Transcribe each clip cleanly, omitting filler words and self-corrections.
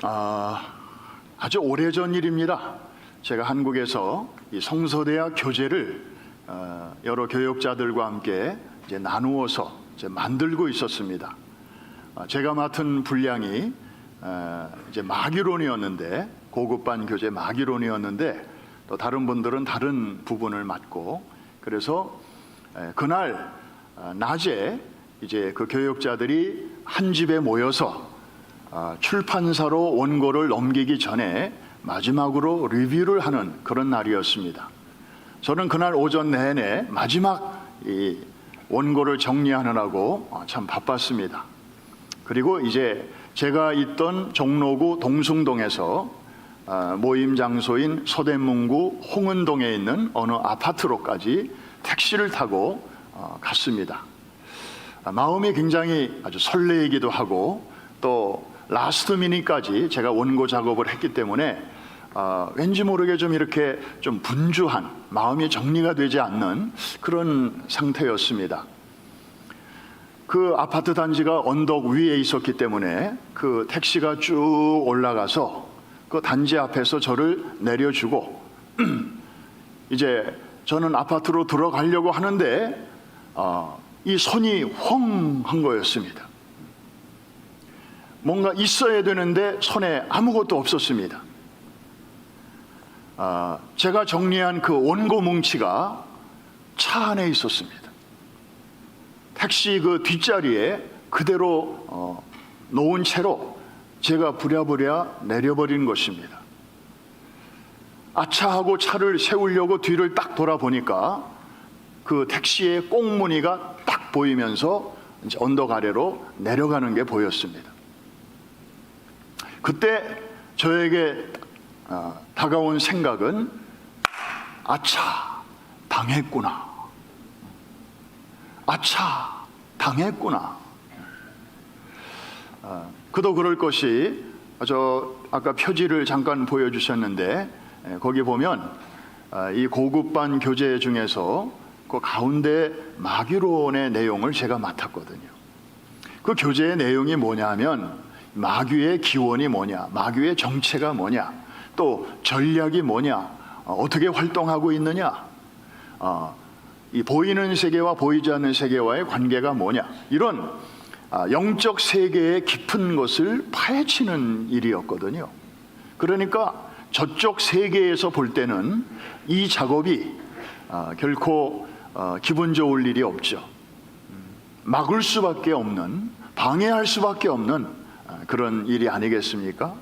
아주 오래전 일입니다. 제가 한국에서 이 성서대학 교재를 여러 교역자들과 함께 이제 나누어서 이제 만들고 있었습니다. 제가 맡은 분량이 이제 마귀론이었는데, 고급반 교재 마귀론이었는데, 또 다른 분들은 다른 부분을 맡고, 그래서 그날 낮에 이제 그 교역자들이 한 집에 모여서 출판사로 원고를 넘기기 전에 마지막으로 리뷰를 하는 그런 날이었습니다. 저는 그날 오전 내내 마지막 이 원고를 정리하느라고 참 바빴습니다. 그리고 이제 제가 있던 종로구 동숭동에서 모임 장소인 서대문구 홍은동에 있는 어느 아파트로까지 택시를 타고 갔습니다. 마음이 굉장히 아주 설레이기도 하고, 또 라스트 미닛까지 제가 원고 작업을 했기 때문에 왠지 모르게 좀 이렇게 좀 분주한, 마음이 정리가 되지 않는 그런 상태였습니다. 그 아파트 단지가 언덕 위에 있었기 때문에 그 택시가 쭉 올라가서 그 단지 앞에서 저를 내려주고 이제 저는 아파트로 들어가려고 하는데 이 손이 헝 한 거였습니다. 뭔가 있어야 되는데 손에 아무것도 없었습니다. 제가 정리한 그 원고 뭉치가 차 안에 있었습니다. 택시 그 뒷자리에 그대로 놓은 채로 제가 부랴부랴 내려버린 것입니다. 아차 하고 차를 세우려고 뒤를 딱 돌아보니까 그 택시의 꽁무니가 딱 보이면서 이제 언덕 아래로 내려가는 게 보였습니다. 그때 저에게 다가온 생각은 아차, 당했구나. 아차, 당했구나. 그도 그럴 것이, 저 아까 표지를 잠깐 보여주셨는데 거기 보면 이 고급반 교재 중에서 그 가운데 마귀론의 내용을 제가 맡았거든요. 그 교재의 내용이 뭐냐면 마귀의 기원이 뭐냐, 마귀의 정체가 뭐냐, 또 전략이 뭐냐, 어떻게 활동하고 있느냐, 이 보이는 세계와 보이지 않는 세계와의 관계가 뭐냐, 이런 영적 세계의 깊은 것을 파헤치는 일이었거든요. 그러니까 저쪽 세계에서 볼 때는 이 작업이 결코 기분 좋을 일이 없죠. 막을 수밖에 없는, 방해할 수밖에 없는 그런 일이 아니겠습니까?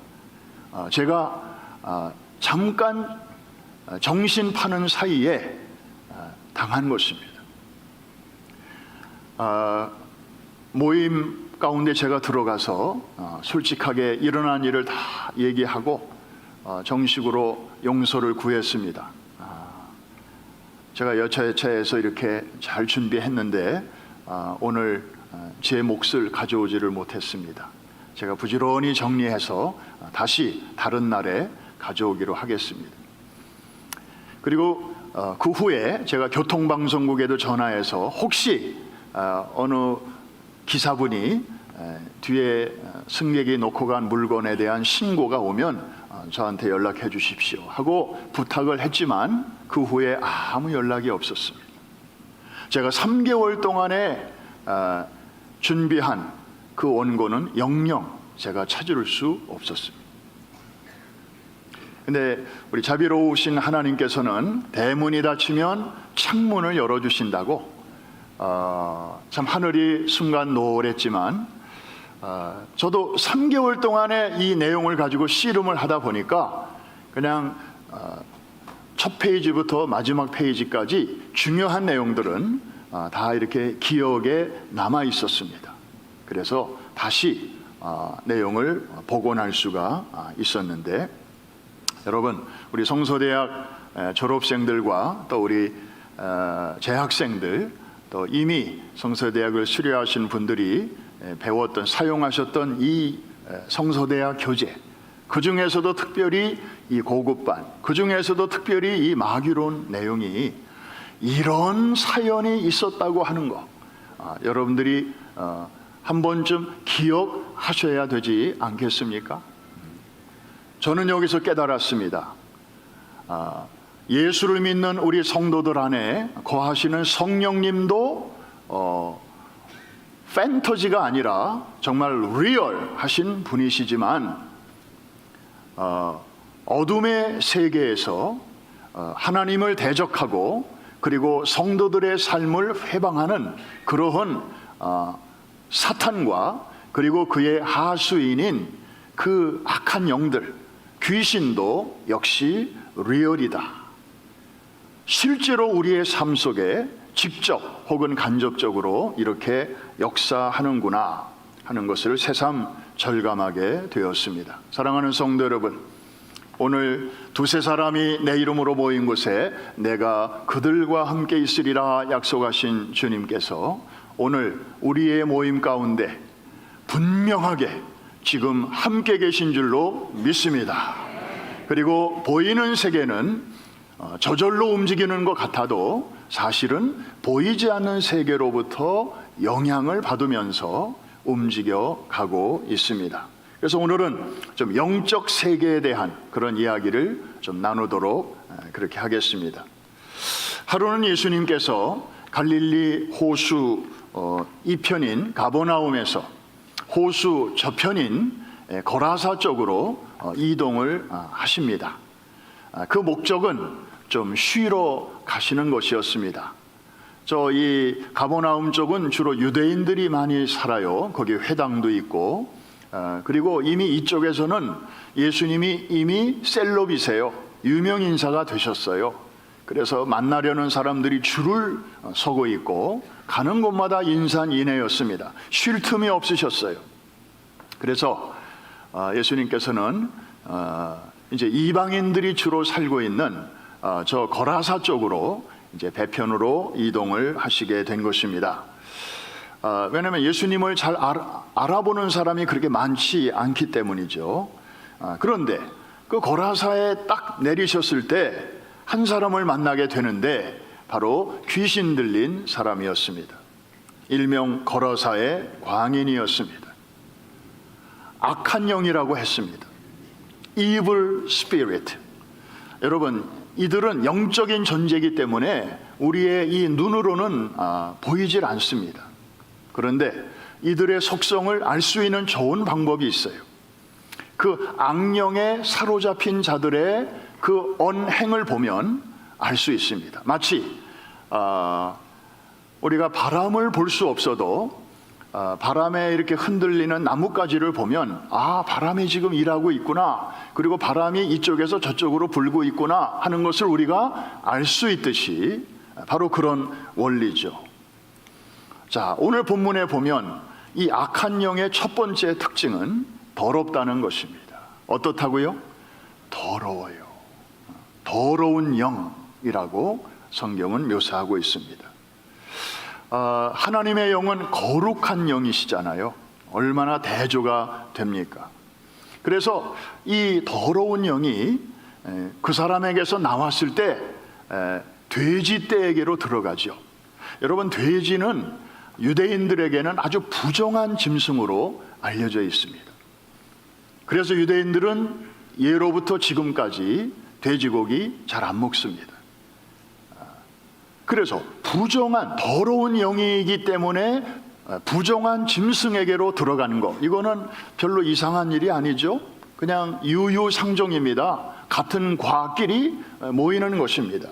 제가 잠깐 정신 파는 사이에 당한 것입니다. 모임 가운데 제가 들어가서 솔직하게 일어난 일을 다 얘기하고 정식으로 용서를 구했습니다. 제가 여차여차해서 이렇게 잘 준비했는데 오늘 제 몫을 가져오지를 못했습니다. 제가 부지런히 정리해서 다시 다른 날에 가져오기로 하겠습니다. 그리고 그 후에 제가 교통방송국에도 전화해서 혹시 어느 기사분이 뒤에 승객이 놓고 간 물건에 대한 신고가 오면 저한테 연락해 주십시오 하고 부탁을 했지만 그 후에 아무 연락이 없었습니다. 제가 3개월 동안에 준비한 그 원고는 영영 제가 찾을 수 없었습니다. 근데 우리 자비로우신 하나님께서는 대문이 닫히면 창문을 열어주신다고, 참 하늘이 순간 노랬지만 저도 3개월 동안에 이 내용을 가지고 씨름을 하다 보니까 그냥 첫 페이지부터 마지막 페이지까지 중요한 내용들은 다 이렇게 기억에 남아 있었습니다. 그래서 다시 내용을 복원할 수가 있었는데, 여러분, 우리 성서대학 졸업생들과 또 우리 재학생들, 또 이미 성서대학을 수료하신 분들이 배웠던, 사용하셨던 이 성서대학 교재, 그 중에서도 특별히 이 고급반, 그 중에서도 특별히 이 마귀론 내용이 이런 사연이 있었다고 하는 거, 여러분들이 한 번쯤 기억하셔야 되지 않겠습니까? 저는 여기서 깨달았습니다. 예수를 믿는 우리 성도들 안에 거하시는 성령님도 판타지가 아니라 정말 리얼하신 분이시지만 어둠의 세계에서 하나님을 대적하고 그리고 성도들의 삶을 회방하는 그러한 사탄과 그리고 그의 하수인인 그 악한 영들, 귀신도 역시 리얼이다. 실제로 우리의 삶 속에 직접 혹은 간접적으로 이렇게 역사하는구나 하는 것을 새삼 절감하게 되었습니다. 사랑하는 성도 여러분, 오늘 두세 사람이 내 이름으로 모인 곳에 내가 그들과 함께 있으리라 약속하신 주님께서 오늘 우리의 모임 가운데 분명하게 지금 함께 계신 줄로 믿습니다. 그리고 보이는 세계는 저절로 움직이는 것 같아도 사실은 보이지 않는 세계로부터 영향을 받으면서 움직여 가고 있습니다. 그래서 오늘은 좀 영적 세계에 대한 그런 이야기를 좀 나누도록 그렇게 하겠습니다. 하루는 예수님께서 갈릴리 호수 이편인 가버나움에서 호수 저편인 거라사 쪽으로 이동을 하십니다. 그 목적은 좀 쉬러 가시는 것이었습니다. 이 가버나움 쪽은 주로 유대인들이 많이 살아요. 거기 회당도 있고 그리고 이미 이쪽에서는 예수님이 이미 셀럽이세요. 유명 인사가 되셨어요. 그래서 만나려는 사람들이 줄을 서고 있고 가는 곳마다 인산인해였습니다. 쉴 틈이 없으셨어요. 그래서 예수님께서는 이제 이방인들이 주로 살고 있는 저 거라사 쪽으로 이제 배편으로 이동을 하시게 된 것입니다. 왜냐하면 예수님을 잘 알아보는 사람이 그렇게 많지 않기 때문이죠. 그런데 그 거라사에 딱 내리셨을 때 한 사람을 만나게 되는데 바로 귀신 들린 사람이었습니다. 일명 거라사의 광인이었습니다. 악한 영이라고 했습니다. Evil Spirit. 여러분, 이들은 영적인 존재이기 때문에 우리의 이 눈으로는 보이질 않습니다. 그런데 이들의 속성을 알 수 있는 좋은 방법이 있어요. 그 악령에 사로잡힌 자들의 그 언행을 보면 알 수 있습니다. 마치 우리가 바람을 볼 수 없어도 바람에 이렇게 흔들리는 나뭇가지를 보면 바람이 지금 일하고 있구나, 그리고 바람이 이쪽에서 저쪽으로 불고 있구나 하는 것을 우리가 알 수 있듯이 바로 그런 원리죠. 자, 오늘 본문에 보면 이 악한 영의 첫 번째 특징은 더럽다는 것입니다. 어떻다고요? 더러워요. 더러운 영이라고 성경은 묘사하고 있습니다. 하나님의 영은 거룩한 영이시잖아요. 얼마나 대조가 됩니까? 그래서 이 더러운 영이 그 사람에게서 나왔을 때 돼지 떼에게로 들어가죠. 여러분, 돼지는 유대인들에게는 아주 부정한 짐승으로 알려져 있습니다. 그래서 유대인들은 예로부터 지금까지 돼지고기 잘 안 먹습니다. 그래서 부정한 더러운 영이기 때문에 부정한 짐승에게로 들어가는 것, 이거는 별로 이상한 일이 아니죠. 그냥 유유상종입니다. 같은 과끼리 모이는 것입니다.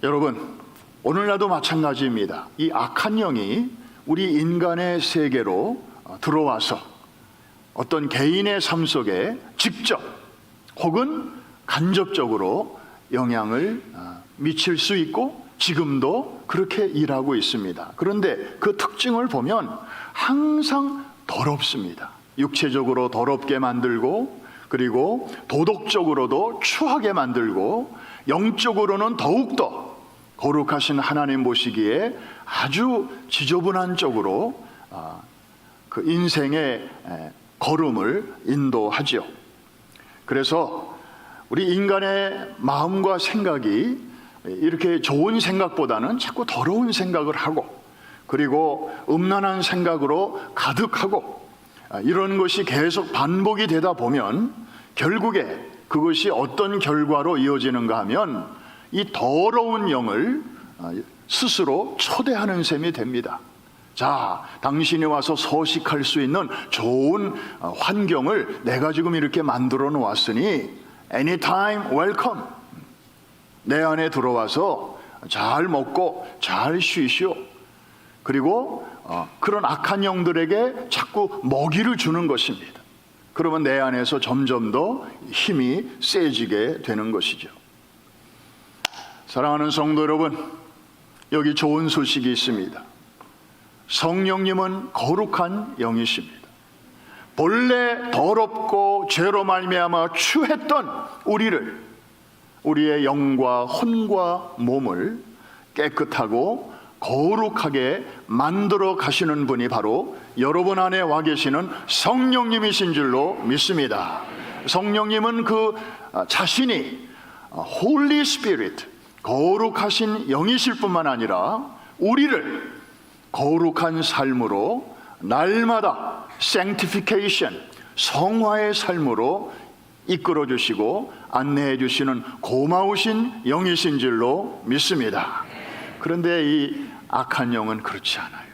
여러분, 오늘날도 마찬가지입니다. 이 악한 영이 우리 인간의 세계로 들어와서 어떤 개인의 삶 속에 직접 혹은 간접적으로 영향을 미칠 수 있고 지금도 그렇게 일하고 있습니다. 그런데 그 특징을 보면 항상 더럽습니다. 육체적으로 더럽게 만들고, 그리고 도덕적으로도 추하게 만들고, 영적으로는 더욱더 거룩하신 하나님 보시기에 아주 지저분한 쪽으로 그 인생의 걸음을 인도하죠. 그래서 우리 인간의 마음과 생각이 이렇게 좋은 생각보다는 자꾸 더러운 생각을 하고, 그리고 음란한 생각으로 가득하고, 이런 것이 계속 반복이 되다 보면 결국에 그것이 어떤 결과로 이어지는가 하면 이 더러운 영을 스스로 초대하는 셈이 됩니다. 자, 당신이 와서 서식할 수 있는 좋은 환경을 내가 지금 이렇게 만들어 놓았으니 anytime welcome. 내 안에 들어와서 잘 먹고 잘 쉬시오. 그리고 그런 악한 영들에게 자꾸 먹이를 주는 것입니다. 그러면 내 안에서 점점 더 힘이 세지게 되는 것이죠. 사랑하는 성도 여러분, 여기 좋은 소식이 있습니다. 성령님은 거룩한 영이십니다. 본래 더럽고 죄로 말미암아 추했던 우리의 영과 혼과 몸을 깨끗하고 거룩하게 만들어 가시는 분이 바로 여러분 안에 와 계시는 성령님이신 줄로 믿습니다. 성령님은 그 자신이 Holy Spirit, 거룩하신 영이실 뿐만 아니라 우리를 거룩한 삶으로 날마다 Sanctification, 성화의 삶으로 이끌어 주시고 안내해 주시는 고마우신 영이신 줄로 믿습니다. 그런데 이 악한 영은 그렇지 않아요.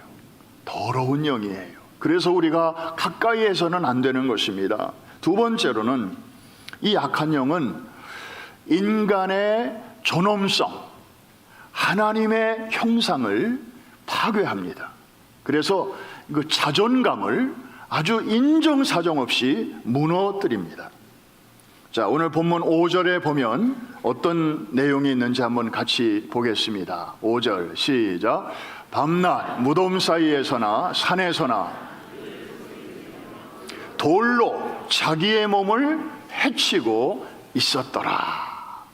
더러운 영이에요. 그래서 우리가 가까이에서는 안 되는 것입니다. 두 번째로는 이 악한 영은 인간의 존엄성, 하나님의 형상을 파괴합니다. 그래서 그 자존감을 아주 인정사정 없이 무너뜨립니다. 자, 오늘 본문 5절에 보면 어떤 내용이 있는지 한번 같이 보겠습니다. 5절 시작. 밤낮 무덤 사이에서나 산에서나 돌로 자기의 몸을 해치고 있었더라.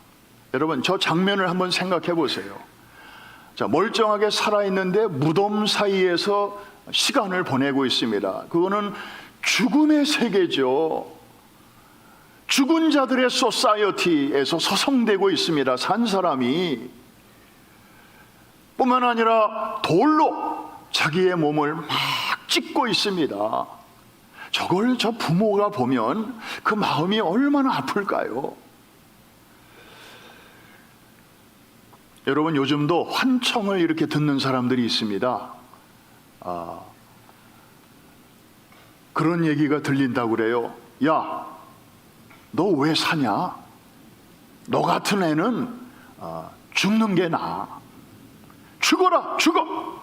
여러분, 저 장면을 한번 생각해 보세요. 자, 멀쩡하게 살아있는데 무덤 사이에서 시간을 보내고 있습니다. 그거는 죽음의 세계죠. 죽은 자들의 소사이어티에서 서성대고 있습니다. 산 사람이. 뿐만 아니라 돌로 자기의 몸을 막 찢고 있습니다. 저걸 저 부모가 보면 그 마음이 얼마나 아플까요? 여러분, 요즘도 환청을 이렇게 듣는 사람들이 있습니다. 그런 얘기가 들린다고 그래요. 야, 너 왜 사냐? 너 같은 애는 죽는 게 나아. 죽어라, 죽어!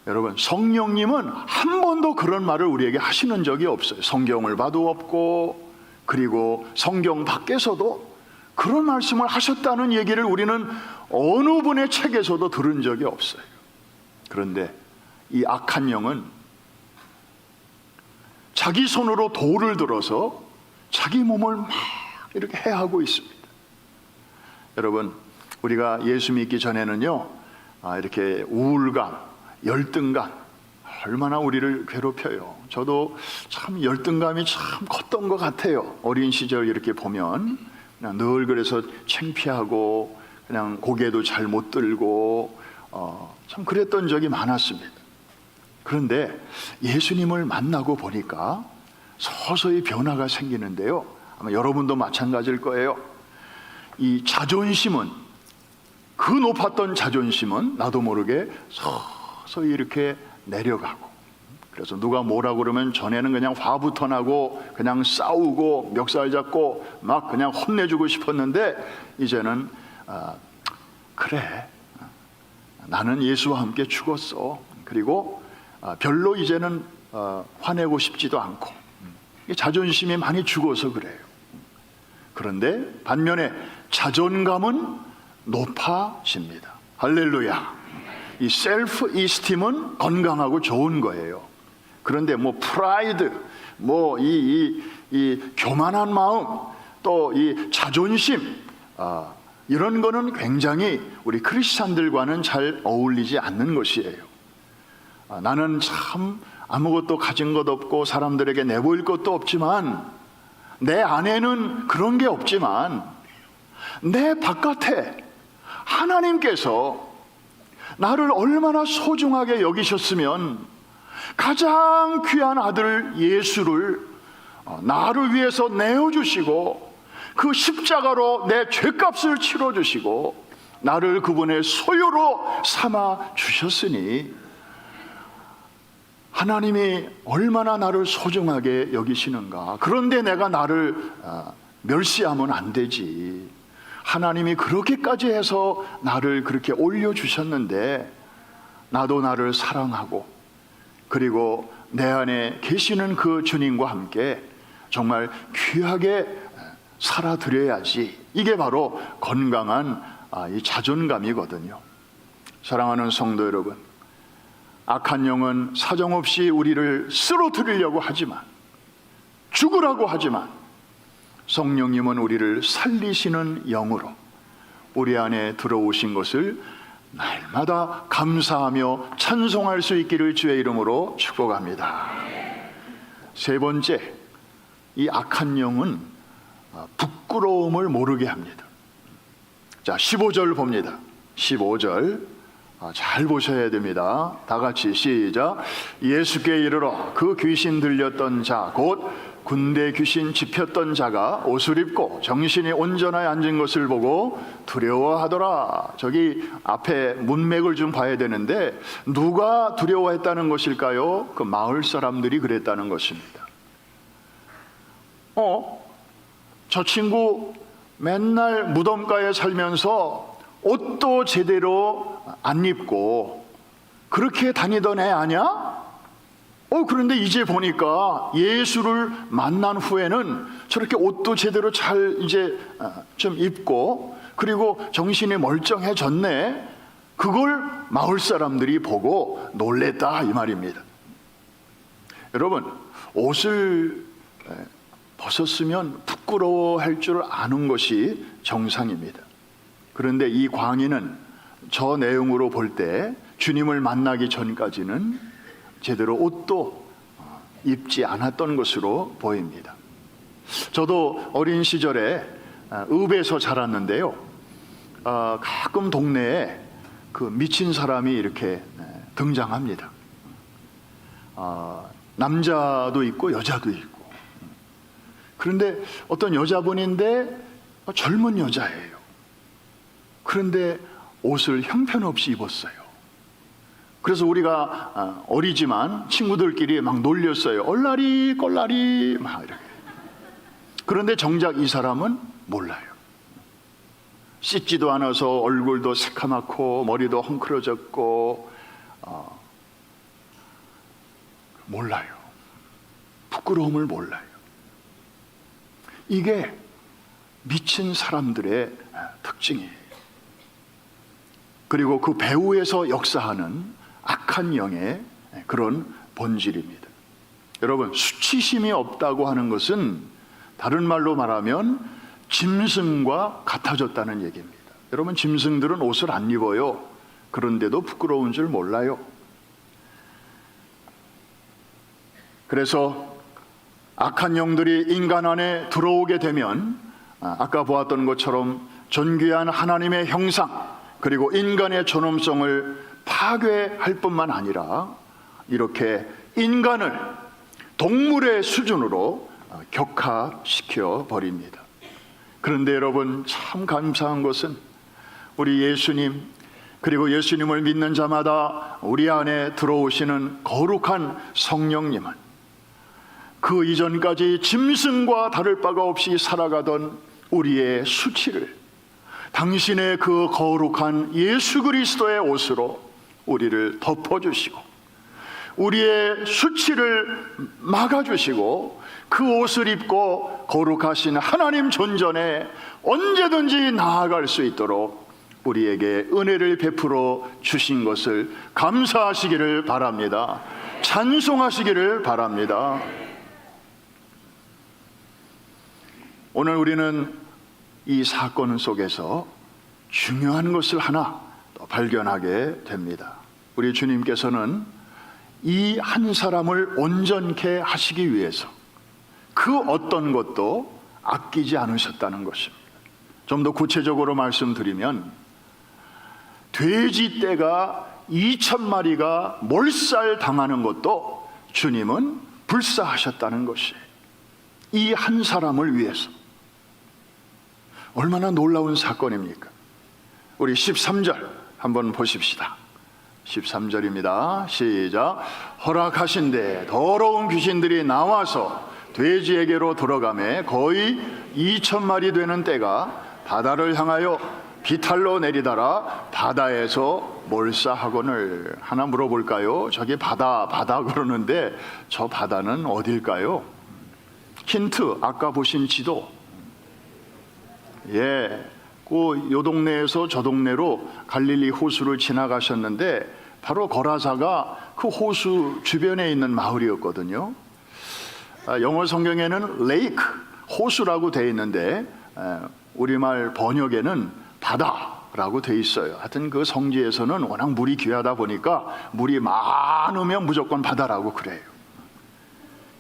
여러분, 성령님은 한 번도 그런 말을 우리에게 하시는 적이 없어요. 성경을 봐도 없고, 그리고 성경 밖에서도 그런 말씀을 하셨다는 얘기를 우리는 어느 분의 책에서도 들은 적이 없어요. 그런데 이 악한 영은 자기 손으로 돌을 들어서 자기 몸을 막 이렇게 해하고 있습니다. 여러분, 우리가 예수 믿기 전에는요, 이렇게 우울감, 열등감 얼마나 우리를 괴롭혀요. 저도 참 열등감이 참 컸던 것 같아요. 어린 시절 이렇게 보면 그냥 늘 그래서 창피하고 그냥 고개도 잘 못 들고 참 그랬던 적이 많았습니다. 그런데 예수님을 만나고 보니까 서서히 변화가 생기는데요, 아마 여러분도 마찬가지일 거예요. 이 자존심은, 그 높았던 자존심은 나도 모르게 서서히 이렇게 내려가고, 그래서 누가 뭐라고 그러면 전에는 그냥 화부터 나고 그냥 싸우고 멱살 잡고 막 그냥 혼내주고 싶었는데 이제는 그래, 나는 예수와 함께 죽었어. 그리고 별로 이제는 화내고 싶지도 않고, 자존심이 많이 죽어서 그래요. 그런데 반면에 자존감은 높아집니다. 할렐루야. 이 셀프 이스팀은 건강하고 좋은 거예요. 그런데 뭐 프라이드, 뭐 이 교만한 마음, 또 이 자존심, 이런 거는 굉장히 우리 크리스찬들과는 잘 어울리지 않는 것이에요. 나는 참 아무것도 가진 것 없고 사람들에게 내보일 것도 없지만, 내 안에는 그런 게 없지만 내 바깥에 하나님께서 나를 얼마나 소중하게 여기셨으면 가장 귀한 아들 예수를 나를 위해서 내어주시고 그 십자가로 내 죄값을 치러주시고 나를 그분의 소유로 삼아 주셨으니 하나님이 얼마나 나를 소중하게 여기시는가. 그런데 내가 나를 멸시하면 안 되지. 하나님이 그렇게까지 해서 나를 그렇게 올려주셨는데 나도 나를 사랑하고 그리고 내 안에 계시는 그 주님과 함께 정말 귀하게 살아드려야지. 이게 바로 건강한 이 자존감이거든요. 사랑하는 성도 여러분, 악한 영은 사정없이 우리를 쓰러뜨리려고 하지만, 죽으라고 하지만 성령님은 우리를 살리시는 영으로 우리 안에 들어오신 것을 날마다 감사하며 찬송할 수 있기를 주의 이름으로 축복합니다. 세 번째, 이 악한 영은 부끄러움을 모르게 합니다. 자, 15절 봅니다. 15절 잘 보셔야 됩니다. 다 같이 시작. 예수께 이르러 그 귀신 들렸던 자, 곧 군대 귀신 집혔던 자가 옷을 입고 정신이 온전하게 앉은 것을 보고 두려워하더라. 저기 앞에 문맥을 좀 봐야 되는데 누가 두려워했다는 것일까요? 그 마을 사람들이 그랬다는 것입니다. 저 친구 맨날 무덤가에 살면서 옷도 제대로 안 입고 그렇게 다니던 애 아냐? 그런데 이제 보니까 예수를 만난 후에는 저렇게 옷도 제대로 잘 이제 좀 입고 그리고 정신이 멀쩡해졌네. 그걸 마을 사람들이 보고 놀랬다 이 말입니다. 여러분, 옷을 벗었으면 부끄러워할 줄 아는 것이 정상입니다. 그런데 이 광인은 저 내용으로 볼 때 주님을 만나기 전까지는 제대로 옷도 입지 않았던 것으로 보입니다. 저도 어린 시절에 읍에서 자랐는데요. 가끔 동네에 그 미친 사람이 이렇게 등장합니다. 남자도 있고 여자도 있고. 그런데 어떤 여자분인데 젊은 여자예요. 그런데 옷을 형편없이 입었어요. 그래서 우리가 어리지만 친구들끼리 막 놀렸어요. 얼라리 꼴라리 막 이렇게. 그런데 정작 이 사람은 몰라요. 씻지도 않아서 얼굴도 새카맣고 머리도 헝클어졌고 몰라요. 부끄러움을 몰라요. 이게 미친 사람들의 특징이에요. 그리고 그 배후에서 역사하는 악한 영의 그런 본질입니다. 여러분, 수치심이 없다고 하는 것은 다른 말로 말하면 짐승과 같아졌다는 얘기입니다. 여러분, 짐승들은 옷을 안 입어요. 그런데도 부끄러운 줄 몰라요. 그래서 악한 영들이 인간 안에 들어오게 되면 아까 보았던 것처럼 존귀한 하나님의 형상 그리고 인간의 존엄성을 파괴할 뿐만 아니라 이렇게 인간을 동물의 수준으로 격하시켜 버립니다. 그런데 여러분, 참 감사한 것은 우리 예수님 그리고 예수님을 믿는 자마다 우리 안에 들어오시는 거룩한 성령님은 그 이전까지 짐승과 다를 바가 없이 살아가던 우리의 수치를 당신의 그 거룩한 예수 그리스도의 옷으로 우리를 덮어주시고 우리의 수치를 막아주시고 그 옷을 입고 거룩하신 하나님 존전에 언제든지 나아갈 수 있도록 우리에게 은혜를 베풀어 주신 것을 감사하시기를 바랍니다. 찬송하시기를 바랍니다. 오늘 우리는 이 사건 속에서 중요한 것을 하나 또 발견하게 됩니다. 우리 주님께서는 이 한 사람을 온전케 하시기 위해서 그 어떤 것도 아끼지 않으셨다는 것입니다. 좀 더 구체적으로 말씀드리면 돼지 떼가 2,000마리가 몰살 당하는 것도 주님은 불사하셨다는 것이 이 한 사람을 위해서 얼마나 놀라운 사건입니까? 우리 13절 한번 보십시다. 13절입니다. 시작. 허락하신데 더러운 귀신들이 나와서 돼지에게로 들어가매 거의 2,000마리 되는 떼가 바다를 향하여 비탈로 내리다라 바다에서 몰사하거늘. 하나 물어볼까요? 저기 바다 그러는데 저 바다는 어딜까요? 힌트, 아까 보신 지도. 요 동네에서 저 동네로 갈릴리 호수를 지나가셨는데 바로 거라사가 그 호수 주변에 있는 마을이었거든요. 영어 성경에는 레이크, 호수라고 되어 있는데 우리말 번역에는 바다라고 되어 있어요. 하여튼 그 성지에서는 워낙 물이 귀하다 보니까 물이 많으면 무조건 바다라고 그래요.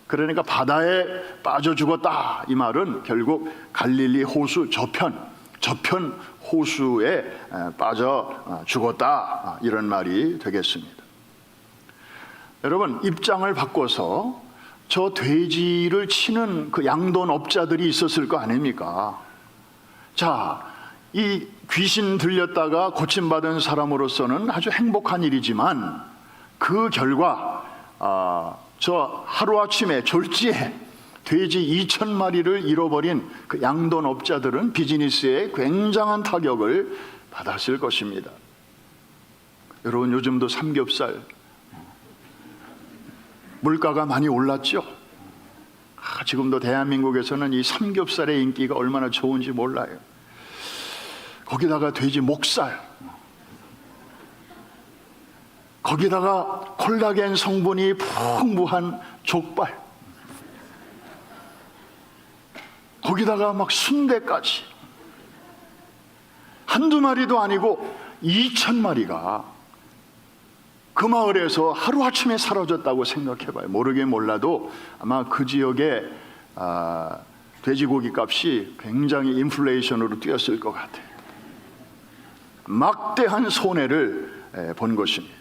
그러니까 바다에 빠져 죽었다 이 말은 결국 갈릴리 호수 저편 호수에 빠져 죽었다 이런 말이 되겠습니다. 여러분, 입장을 바꿔서 저 돼지를 치는 그 양돈업자들이 있었을 거 아닙니까? 자, 이 귀신 들렸다가 고침받은 사람으로서는 아주 행복한 일이지만 그 결과 저 하루아침에 졸지에 돼지 2,000마리를 잃어버린 그 양돈업자들은 비즈니스에 굉장한 타격을 받았을 것입니다. 여러분, 요즘도 삼겹살 물가가 많이 올랐죠? 지금도 대한민국에서는 이 삼겹살의 인기가 얼마나 좋은지 몰라요. 거기다가 돼지 목살, 거기다가 콜라겐 성분이 풍부한 족발, 거기다가 막 순대까지 한두 마리도 아니고 2,000마리가 그 마을에서 하루아침에 사라졌다고 생각해봐요. 모르긴 몰라도 아마 그 지역에 돼지고기 값이 굉장히 인플레이션으로 뛰었을 것 같아요. 막대한 손해를 본 것입니다.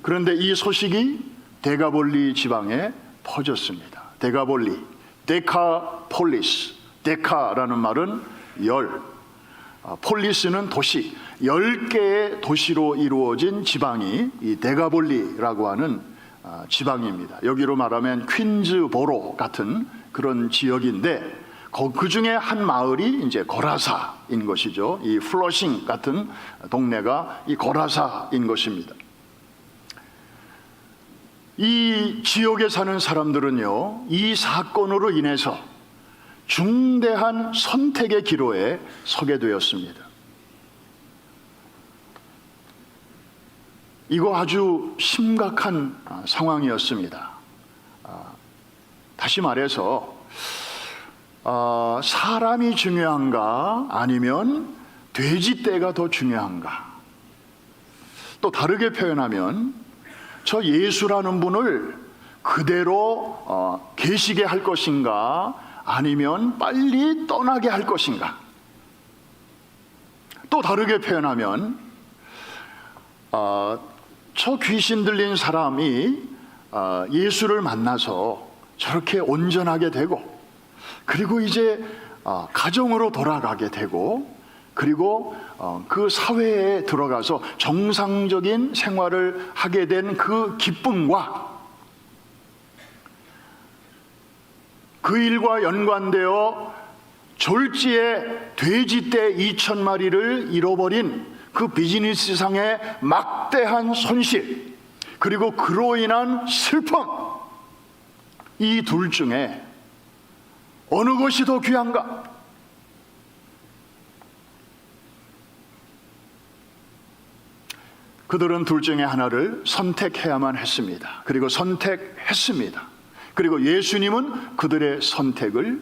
그런데 이 소식이 데가볼리 지방에 퍼졌습니다. 데가볼리, 데카폴리스, 데카라는 말은 폴리스는 도시, 10개의 도시로 이루어진 지방이 이 데가볼리라고 하는 지방입니다. 여기로 말하면 퀸즈보로 같은 그런 지역인데 그 중에 한 마을이 이제 거라사인 것이죠. 이 플러싱 같은 동네가 이 거라사인 것입니다. 이 지역에 사는 사람들은요, 이 사건으로 인해서 중대한 선택의 기로에 서게 되었습니다. 이거 아주 심각한 상황이었습니다. 다시 말해서 사람이 중요한가 아니면 돼지떼가 더 중요한가? 또 다르게 표현하면 저 예수라는 분을 그대로 계시게 할 것인가 아니면 빨리 떠나게 할 것인가? 또 다르게 표현하면 저 귀신 들린 사람이 예수를 만나서 저렇게 온전하게 되고 그리고 이제 가정으로 돌아가게 되고 그리고 그 사회에 들어가서 정상적인 생활을 하게 된 그 기쁨과 그 일과 연관되어 졸지에 돼지떼 2,000마리를 잃어버린 그 비즈니스상의 막대한 손실 그리고 그로 인한 슬픔, 이 둘 중에 어느 것이 더 귀한가? 그들은 둘 중에 하나를 선택해야만 했습니다. 그리고 선택했습니다. 그리고 예수님은 그들의 선택을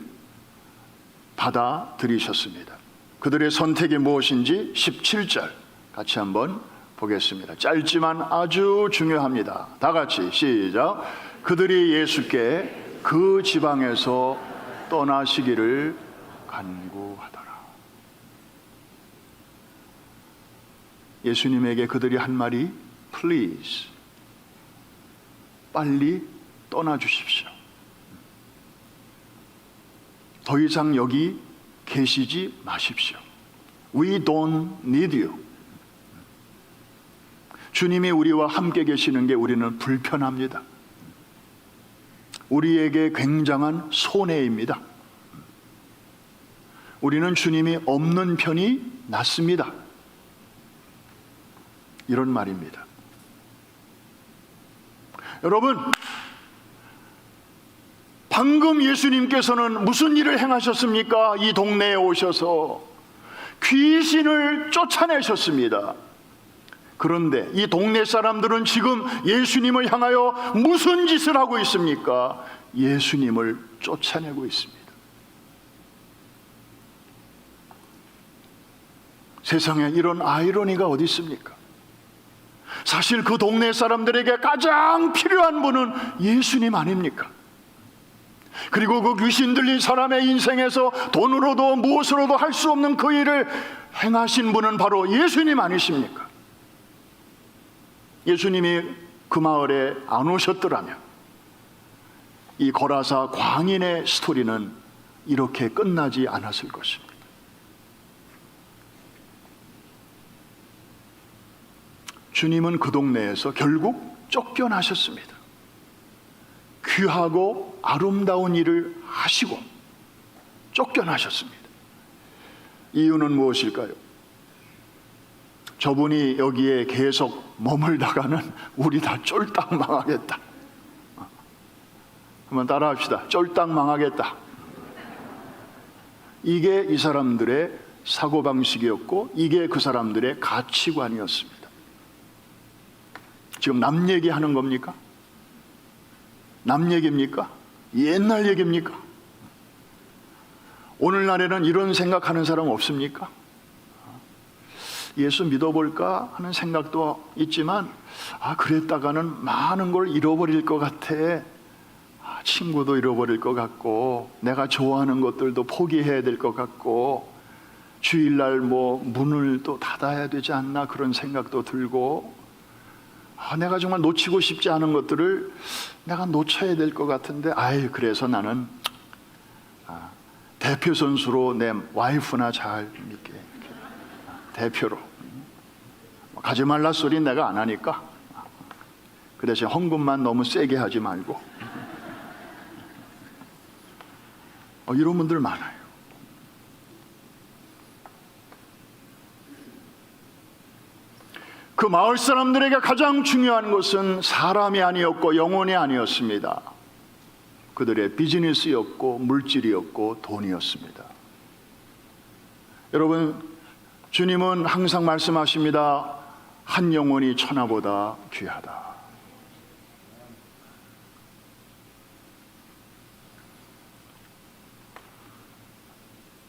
받아들이셨습니다. 그들의 선택이 무엇인지 17절 같이 한번 보겠습니다. 짧지만 아주 중요합니다. 다 같이 시작. 그들이 예수께 그 지방에서 떠나시기를 간구하더라. 예수님에게 그들이 한 말이 please, 빨리 떠나주십시오. 더 이상 여기 계시지 마십시오. We don't need you. 주님이 우리와 함께 계시는 게 우리는 불편합니다. 우리에게 굉장한 손해입니다. 우리는 주님이 없는 편이 낫습니다. 이런 말입니다. 여러분, 방금 예수님께서는 무슨 일을 행하셨습니까? 이 동네에 오셔서 귀신을 쫓아내셨습니다. 그런데 이 동네 사람들은 지금 예수님을 향하여 무슨 짓을 하고 있습니까? 예수님을 쫓아내고 있습니다. 세상에 이런 아이러니가 어디 있습니까? 사실 그 동네 사람들에게 가장 필요한 분은 예수님 아닙니까? 그리고 그 귀신 들린 사람의 인생에서 돈으로도 무엇으로도 할 수 없는 그 일을 행하신 분은 바로 예수님 아니십니까? 예수님이 그 마을에 안 오셨더라면 이 거라사 광인의 스토리는 이렇게 끝나지 않았을 것입니다. 주님은 그 동네에서 결국 쫓겨나셨습니다. 귀하고 아름다운 일을 하시고 쫓겨나셨습니다. 이유는 무엇일까요? 저분이 여기에 계속 머물다가는 우리 다 쫄딱 망하겠다. 한번 따라합시다. 쫄딱 망하겠다. 이게 이 사람들의 사고방식이었고 이게 그 사람들의 가치관이었습니다. 지금 남 얘기하는 겁니까? 남 얘기입니까? 옛날 얘기입니까? 오늘날에는 이런 생각하는 사람 없습니까? 예수 믿어볼까 하는 생각도 있지만 그랬다가는 많은 걸 잃어버릴 것 같아. 친구도 잃어버릴 것 같고 내가 좋아하는 것들도 포기해야 될 것 같고 주일날 문을 또 닫아야 되지 않나 그런 생각도 들고 내가 정말 놓치고 싶지 않은 것들을 내가 놓쳐야 될 것 같은데 그래서 나는 대표 선수로 내 와이프나 잘 이렇게 대표로 가지 말라 소리 내가 안 하니까 그 대신 헌금만 너무 세게 하지 말고 이런 분들 많아요. 그 마을 사람들에게 가장 중요한 것은 사람이 아니었고 영혼이 아니었습니다. 그들의 비즈니스였고 물질이었고 돈이었습니다. 여러분, 주님은 항상 말씀하십니다. 한 영혼이 천하보다 귀하다.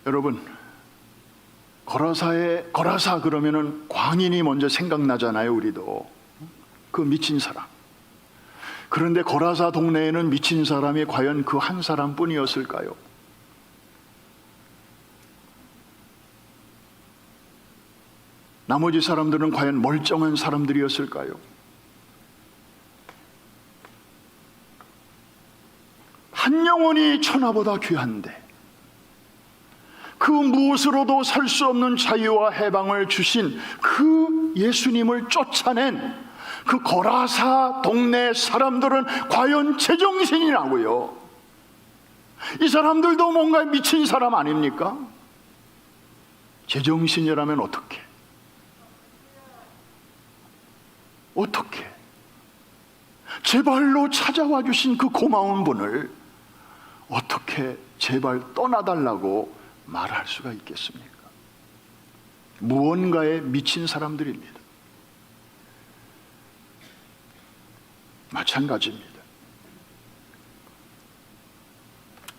여러분, 거라사 그러면은 광인이 먼저 생각나잖아요. 우리도 그 미친 사람. 그런데 거라사 동네에는 미친 사람이 과연 그 한 사람뿐이었을까요? 나머지 사람들은 과연 멀쩡한 사람들이었을까요? 한 영혼이 천하보다 귀한데 그 무엇으로도 살 수 없는 자유와 해방을 주신 그 예수님을 쫓아낸 그 거라사 동네 사람들은 과연 제정신이라고요? 이 사람들도 뭔가 미친 사람 아닙니까? 제정신이라면 어떻게 제 발로 찾아와 주신 그 고마운 분을 어떻게 제발 떠나달라고 말할 수가 있겠습니까? 무언가에 미친 사람들입니다. 마찬가지입니다.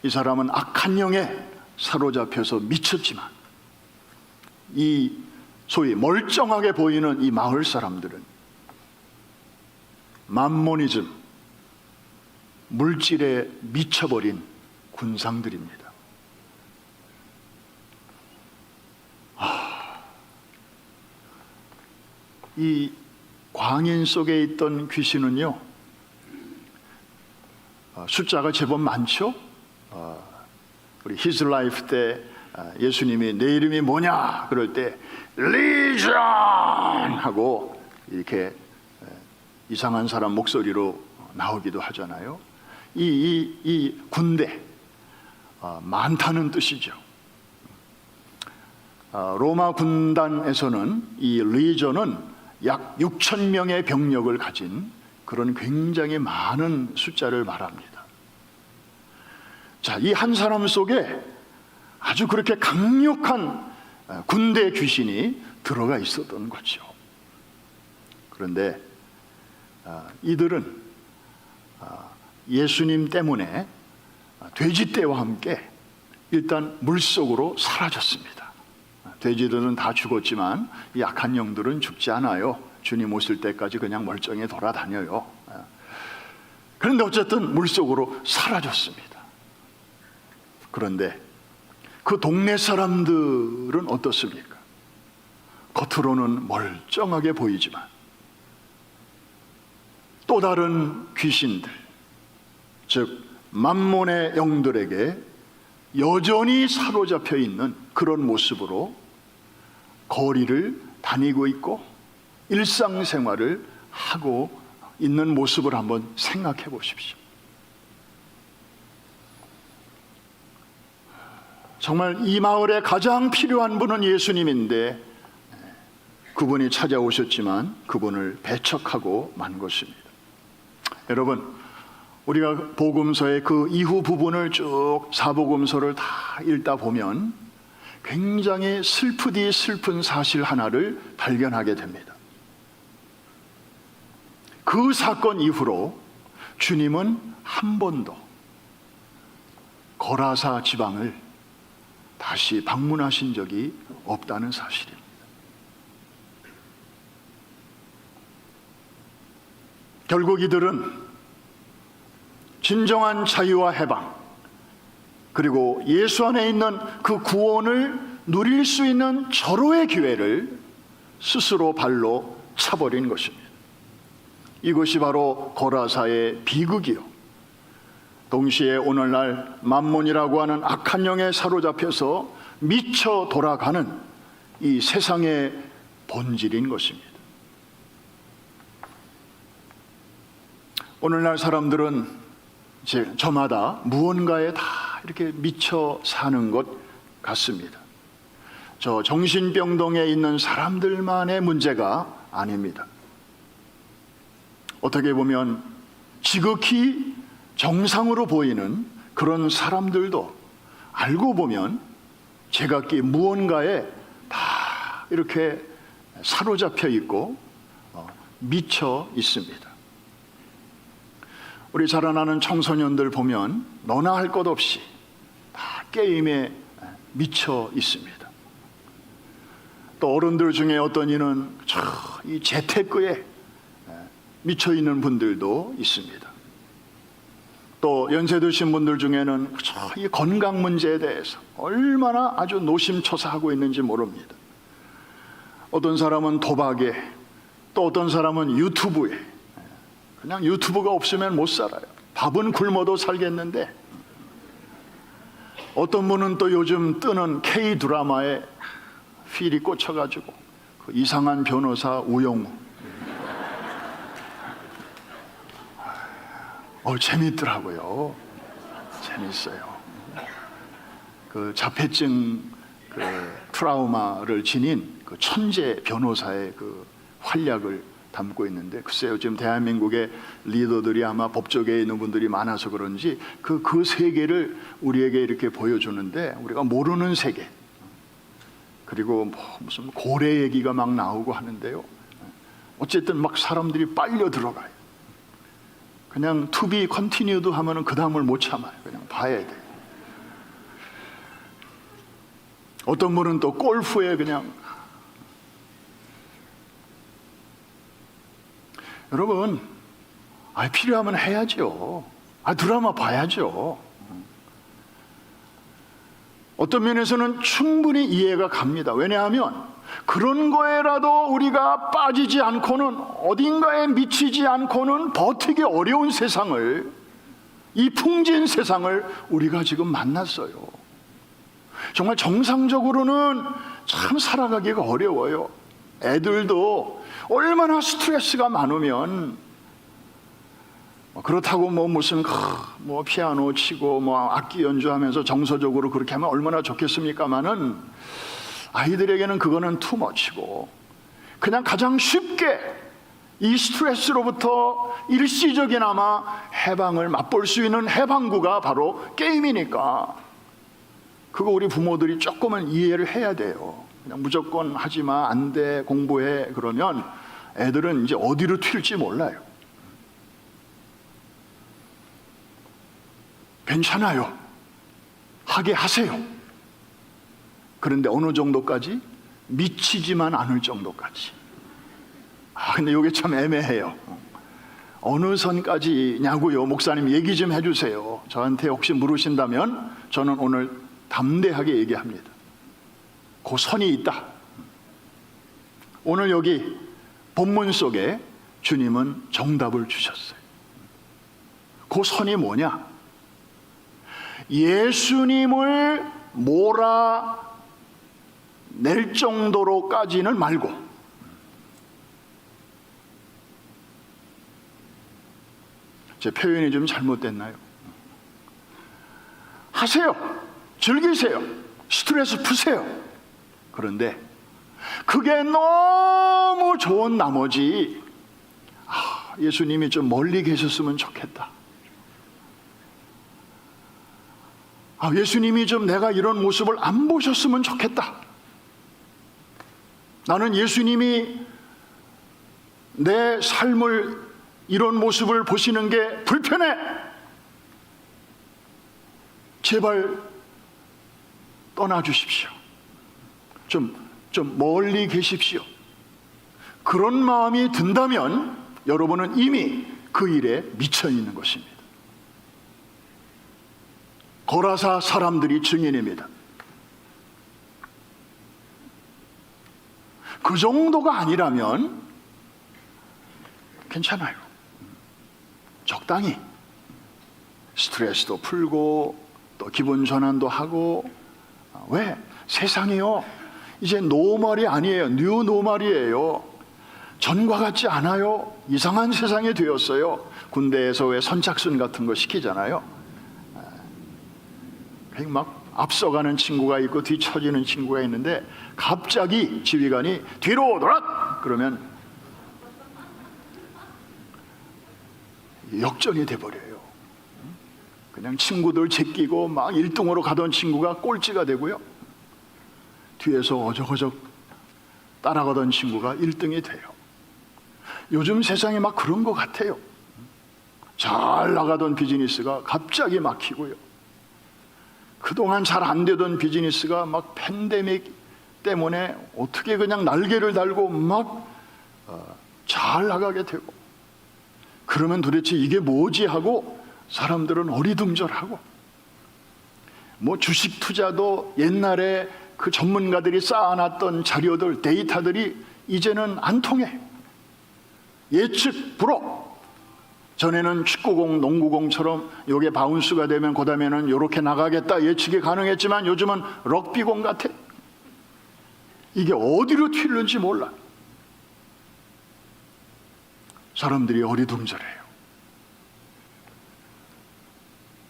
이 사람은 악한 영에 사로잡혀서 미쳤지만 이 소위 멀쩡하게 보이는 이 마을 사람들은 맘모니즘, 물질에 미쳐버린 군상들입니다. 이 광인 속에 있던 귀신은요, 숫자가 제법 많죠. 우리 His Life 때 예수님이 내 이름이 뭐냐 그럴 때 리전 하고 이렇게 이상한 사람 목소리로 나오기도 하잖아요. 이 군대 많다는 뜻이죠. 로마 군단에서는 이 리전은 약 6천 명의 병력을 가진 그런 굉장히 많은 숫자를 말합니다. 자, 이 한 사람 속에 아주 그렇게 강력한 군대 귀신이 들어가 있었던 거죠. 그런데 이들은 예수님 때문에 돼지떼와 함께 일단 물속으로 사라졌습니다. 돼지들은 다 죽었지만 이 악한 영들은 죽지 않아요. 주님 오실 때까지 그냥 멀쩡히 돌아다녀요. 그런데 어쨌든 물속으로 사라졌습니다. 그런데 그 동네 사람들은 어떻습니까? 겉으로는 멀쩡하게 보이지만 또 다른 귀신들, 즉 만몬의 영들에게 여전히 사로잡혀 있는 그런 모습으로 거리를 다니고 있고 일상생활을 하고 있는 모습을 한번 생각해 보십시오. 정말 이 마을에 가장 필요한 분은 예수님인데 그분이 찾아오셨지만 그분을 배척하고 만 것입니다. 여러분, 우리가 복음서의 그 이후 부분을 쭉 사복음서를 다 읽다 보면 굉장히 슬프디 슬픈 사실 하나를 발견하게 됩니다. 그 사건 이후로 주님은 한 번도 거라사 지방을 다시 방문하신 적이 없다는 사실입니다. 결국 이들은 진정한 자유와 해방, 그리고 예수 안에 있는 그 구원을 누릴 수 있는 절호의 기회를 스스로 발로 차버린 것입니다. 이것이 바로 거라사의 비극이요, 동시에 오늘날 만몬이라고 하는 악한 영에 사로잡혀서 미쳐 돌아가는 이 세상의 본질인 것입니다. 오늘날 사람들은 이제 저마다 무언가에 다 이렇게 미쳐 사는 것 같습니다. 저 정신병동에 있는 사람들만의 문제가 아닙니다. 어떻게 보면 지극히 정상으로 보이는 그런 사람들도 알고 보면 제각기 무언가에 다 이렇게 사로잡혀 있고 미쳐 있습니다. 우리 자라나는 청소년들 보면 너나 할 것 없이 다 게임에 미쳐 있습니다. 또 어른들 중에 어떤 이는 이 재테크에 미쳐 있는 분들도 있습니다. 또 연세 드신 분들 중에는 이 건강 문제에 대해서 얼마나 아주 노심초사하고 있는지 모릅니다. 어떤 사람은 도박에, 또 어떤 사람은 유튜브에, 그냥 유튜브가 없으면 못 살아요. 밥은 굶어도 살겠는데, 어떤 분은 또 요즘 뜨는 K-드라마에 필이 꽂혀가지고 그 이상한 변호사 우영우, 재밌더라고요. 재밌어요. 그 자폐증 그 트라우마를 지닌 그 천재 변호사의 그 활약을 담고 있는데, 글쎄요, 지금 대한민국의 리더들이 아마 법조계에 있는 분들이 많아서 그런지 그 세계를 우리에게 이렇게 보여주는데, 우리가 모르는 세계, 그리고 무슨 고래 얘기가 막 나오고 하는데요, 어쨌든 막 사람들이 빨려 들어가요. 그냥 to be continued 하면은 그 다음을 못 참아요. 그냥 봐야 돼. 어떤 분은 또 골프에 그냥, 여러분, 필요하면 해야죠. 드라마 봐야죠. 어떤 면에서는 충분히 이해가 갑니다. 왜냐하면 그런 거에라도 우리가 빠지지 않고는, 어딘가에 미치지 않고는 버티기 어려운 세상을 이 풍진 세상을 우리가 지금 만났어요. 정말 정상적으로는 참 살아가기가 어려워요. 애들도 얼마나 스트레스가 많으면, 그렇다고 무슨 피아노 치고 악기 연주하면서 정서적으로 그렇게 하면 얼마나 좋겠습니까마는, 아이들에게는 그거는 투머치고, 그냥 가장 쉽게 이 스트레스로부터 일시적이나마 해방을 맛볼 수 있는 해방구가 바로 게임이니까, 그거 우리 부모들이 조금은 이해를 해야 돼요. 그냥 무조건 하지마, 안 돼, 공부해, 그러면 애들은 이제 어디로 튈지 몰라요. 괜찮아요, 하게 하세요. 그런데 어느 정도까지? 미치지만 않을 정도까지. 근데 이게 참 애매해요. 어느 선까지냐고요? 목사님 얘기 좀 해주세요. 저한테 혹시 물으신다면 저는 오늘 담대하게 얘기합니다. 그 선이 있다. 오늘 여기 본문 속에 주님은 정답을 주셨어요. 그 선이 뭐냐? 예수님을 몰아낼 정도로까지는 말고, 제 표현이 좀 잘못됐나요? 하세요. 즐기세요. 스트레스 푸세요. 그런데 그게 너무 좋은 나머지 예수님이 좀 멀리 계셨으면 좋겠다. 예수님이 좀 내가 이런 모습을 안 보셨으면 좋겠다. 나는 예수님이 내 삶을 이런 모습을 보시는 게 불편해. 제발 떠나주십시오. 좀 멀리 계십시오. 그런 마음이 든다면 여러분은 이미 그 일에 미쳐 있는 것입니다. 거라사 사람들이 증인입니다. 그 정도가 아니라면 괜찮아요. 적당히 스트레스도 풀고 또 기분 전환도 하고. 왜? 세상이요, 이제 노멀이 아니에요. 뉴 노멀이에요. 전과 같지 않아요. 이상한 세상이 되었어요. 군대에서 왜 선착순 같은 거 시키잖아요. 막 앞서가는 친구가 있고 뒤처지는 친구가 있는데 갑자기 지휘관이 뒤로 돌아! 그러면 역전이 돼버려요. 그냥 친구들 제끼고 막 1등으로 가던 친구가 꼴찌가 되고요, 뒤에서 어적어적 따라가던 친구가 1등이 돼요. 요즘 세상에 막 그런 것 같아요. 잘 나가던 비즈니스가 갑자기 막히고요, 그동안 잘 안 되던 비즈니스가 막 팬데믹 때문에 어떻게 그냥 날개를 달고 막 잘 나가게 되고. 그러면 도대체 이게 뭐지 하고 사람들은 어리둥절하고, 주식 투자도 옛날에 그 전문가들이 쌓아놨던 자료들, 데이터들이 이제는 안 통해. 예측 불허. 전에는 축구공, 농구공처럼 요게 바운스가 되면 그 다음에는 요렇게 나가겠다 예측이 가능했지만 요즘은 럭비공 같아. 이게 어디로 튀는지 몰라. 사람들이 어리둥절해요.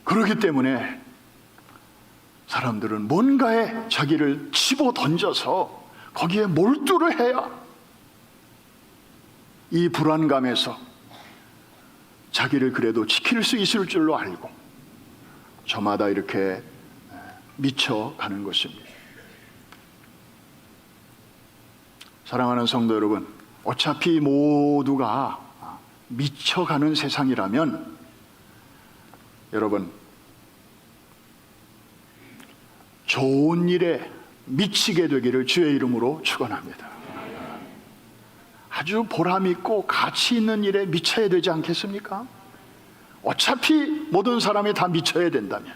그렇기 때문에 사람들은 뭔가에 자기를 집어 던져서 거기에 몰두를 해야 이 불안감에서 자기를 그래도 지킬 수 있을 줄로 알고 저마다 이렇게 미쳐가는 것입니다. 사랑하는 성도 여러분, 어차피 모두가 미쳐가는 세상이라면 여러분, 좋은 일에 미치게 되기를 주의 이름으로 축원합니다. 아주 보람있고 가치 있는 일에 미쳐야 되지 않겠습니까? 어차피 모든 사람이 다 미쳐야 된다면,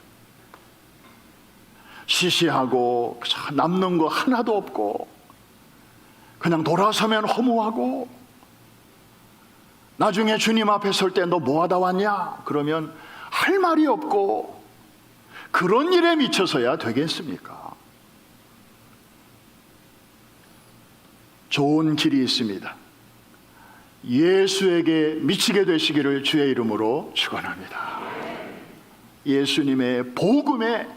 시시하고 남는 거 하나도 없고 그냥 돌아서면 허무하고 나중에 주님 앞에 설 때 너 뭐 하다 왔냐? 그러면 할 말이 없고 그런 일에 미쳐서야 되겠습니까? 좋은 길이 있습니다. 예수에게 미치게 되시기를 주의 이름으로 축원합니다. 예수님의 복음에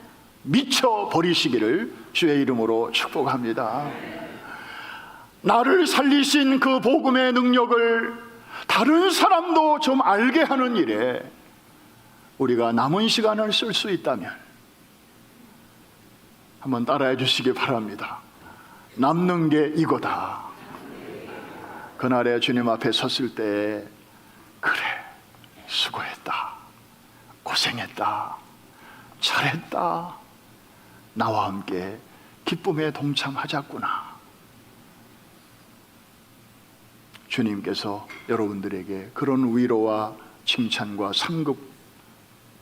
미쳐 버리시기를 주의 이름으로 축복합니다. 나를 살리신 그 복음의 능력을 다른 사람도 좀 알게 하는 일에 우리가 남은 시간을 쓸 수 있다면 한번 따라해 주시기 바랍니다. 남는 게 이거다. 그날에 주님 앞에 섰을 때 그래, 수고했다, 고생했다, 잘했다, 나와 함께 기쁨에 동참하자꾸나. 주님께서 여러분들에게 그런 위로와 칭찬과 상급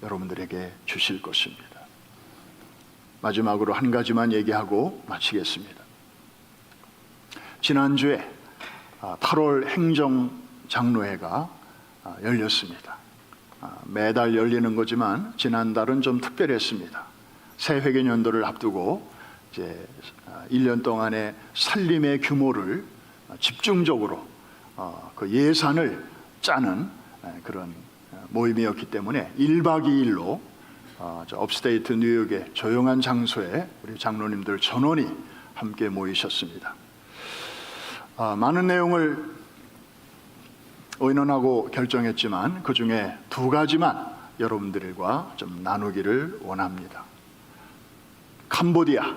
여러분들에게 주실 것입니다. 마지막으로 한 가지만 얘기하고 마치겠습니다. 지난주에 8월 행정장로회가 열렸습니다. 매달 열리는 거지만 지난달은 좀 특별했습니다. 새 회계연도를 앞두고 이제 1년 동안의 살림의 규모를 집중적으로 그 예산을 짜는 그런 모임이었기 때문에 1박 2일로 업스테이트 뉴욕의 조용한 장소에 우리 장로님들 전원이 함께 모이셨습니다. 많은 내용을 의논하고 결정했지만 그 중에 두 가지만 여러분들과 좀 나누기를 원합니다. 캄보디아,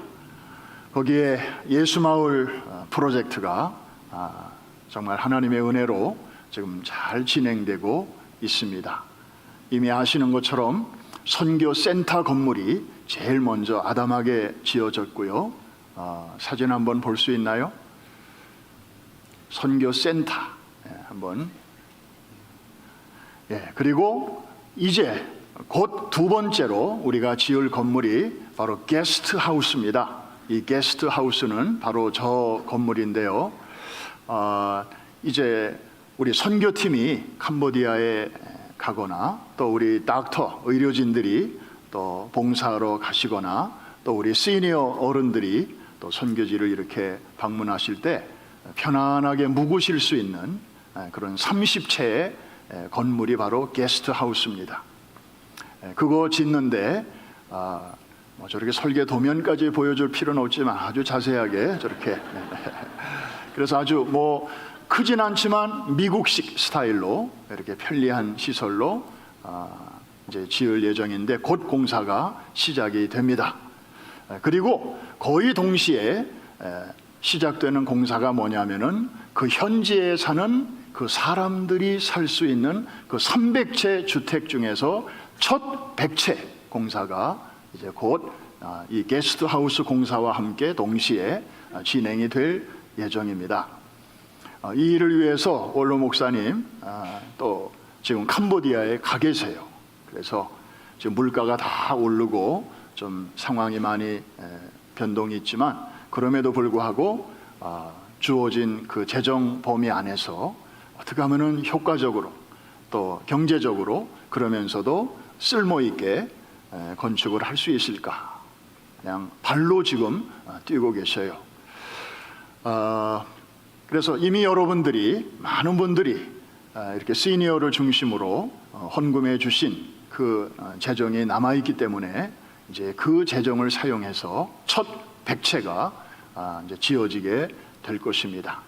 거기에 예수마을 프로젝트가 정말 하나님의 은혜로 지금 잘 진행되고 있습니다. 이미 아시는 것처럼 선교센터 건물이 제일 먼저 아담하게 지어졌고요. 사진 한번 볼 수 있나요? 선교센터 한번. 그리고 이제 곧 두 번째로 우리가 지을 건물이 바로 게스트하우스입니다. 이 게스트하우스는 바로 저 건물인데요. 이제 우리 선교팀이 캄보디아에 가거나 또 우리 닥터, 의료진들이 또 봉사하러 가시거나 또 우리 시니어 어른들이 또 선교지를 이렇게 방문하실 때 편안하게 묵으실 수 있는 그런 30채의 건물이 바로 게스트하우스입니다. 그거 짓는데 저렇게 설계 도면까지 보여줄 필요는 없지만 아주 자세하게 저렇게 그래서 아주 크진 않지만 미국식 스타일로 이렇게 편리한 시설로 이제 지을 예정인데 곧 공사가 시작이 됩니다. 그리고 거의 동시에 시작되는 공사가 뭐냐면은 그 현지에 사는 그 사람들이 살 수 있는 그 300채 주택 중에서 첫 100채 공사가 이제 곧 이 게스트하우스 공사와 함께 동시에 진행이 될 예정입니다. 이 일을 위해서 원로 목사님 또 지금 캄보디아에 가 계세요. 그래서 지금 물가가 다 오르고 좀 상황이 많이 변동이 있지만 그럼에도 불구하고 주어진 그 재정 범위 안에서 어떻게 하면은 효과적으로 또 경제적으로 그러면서도 쓸모 있게 건축을 할 수 있을까, 그냥 발로 지금 뛰고 계셔요. 그래서 이미 여러분들이, 많은 분들이 이렇게 시니어를 중심으로 헌금해 주신 그 재정이 남아있기 때문에 이제 그 재정을 사용해서 첫 100채가 이제 지어지게 될 것입니다.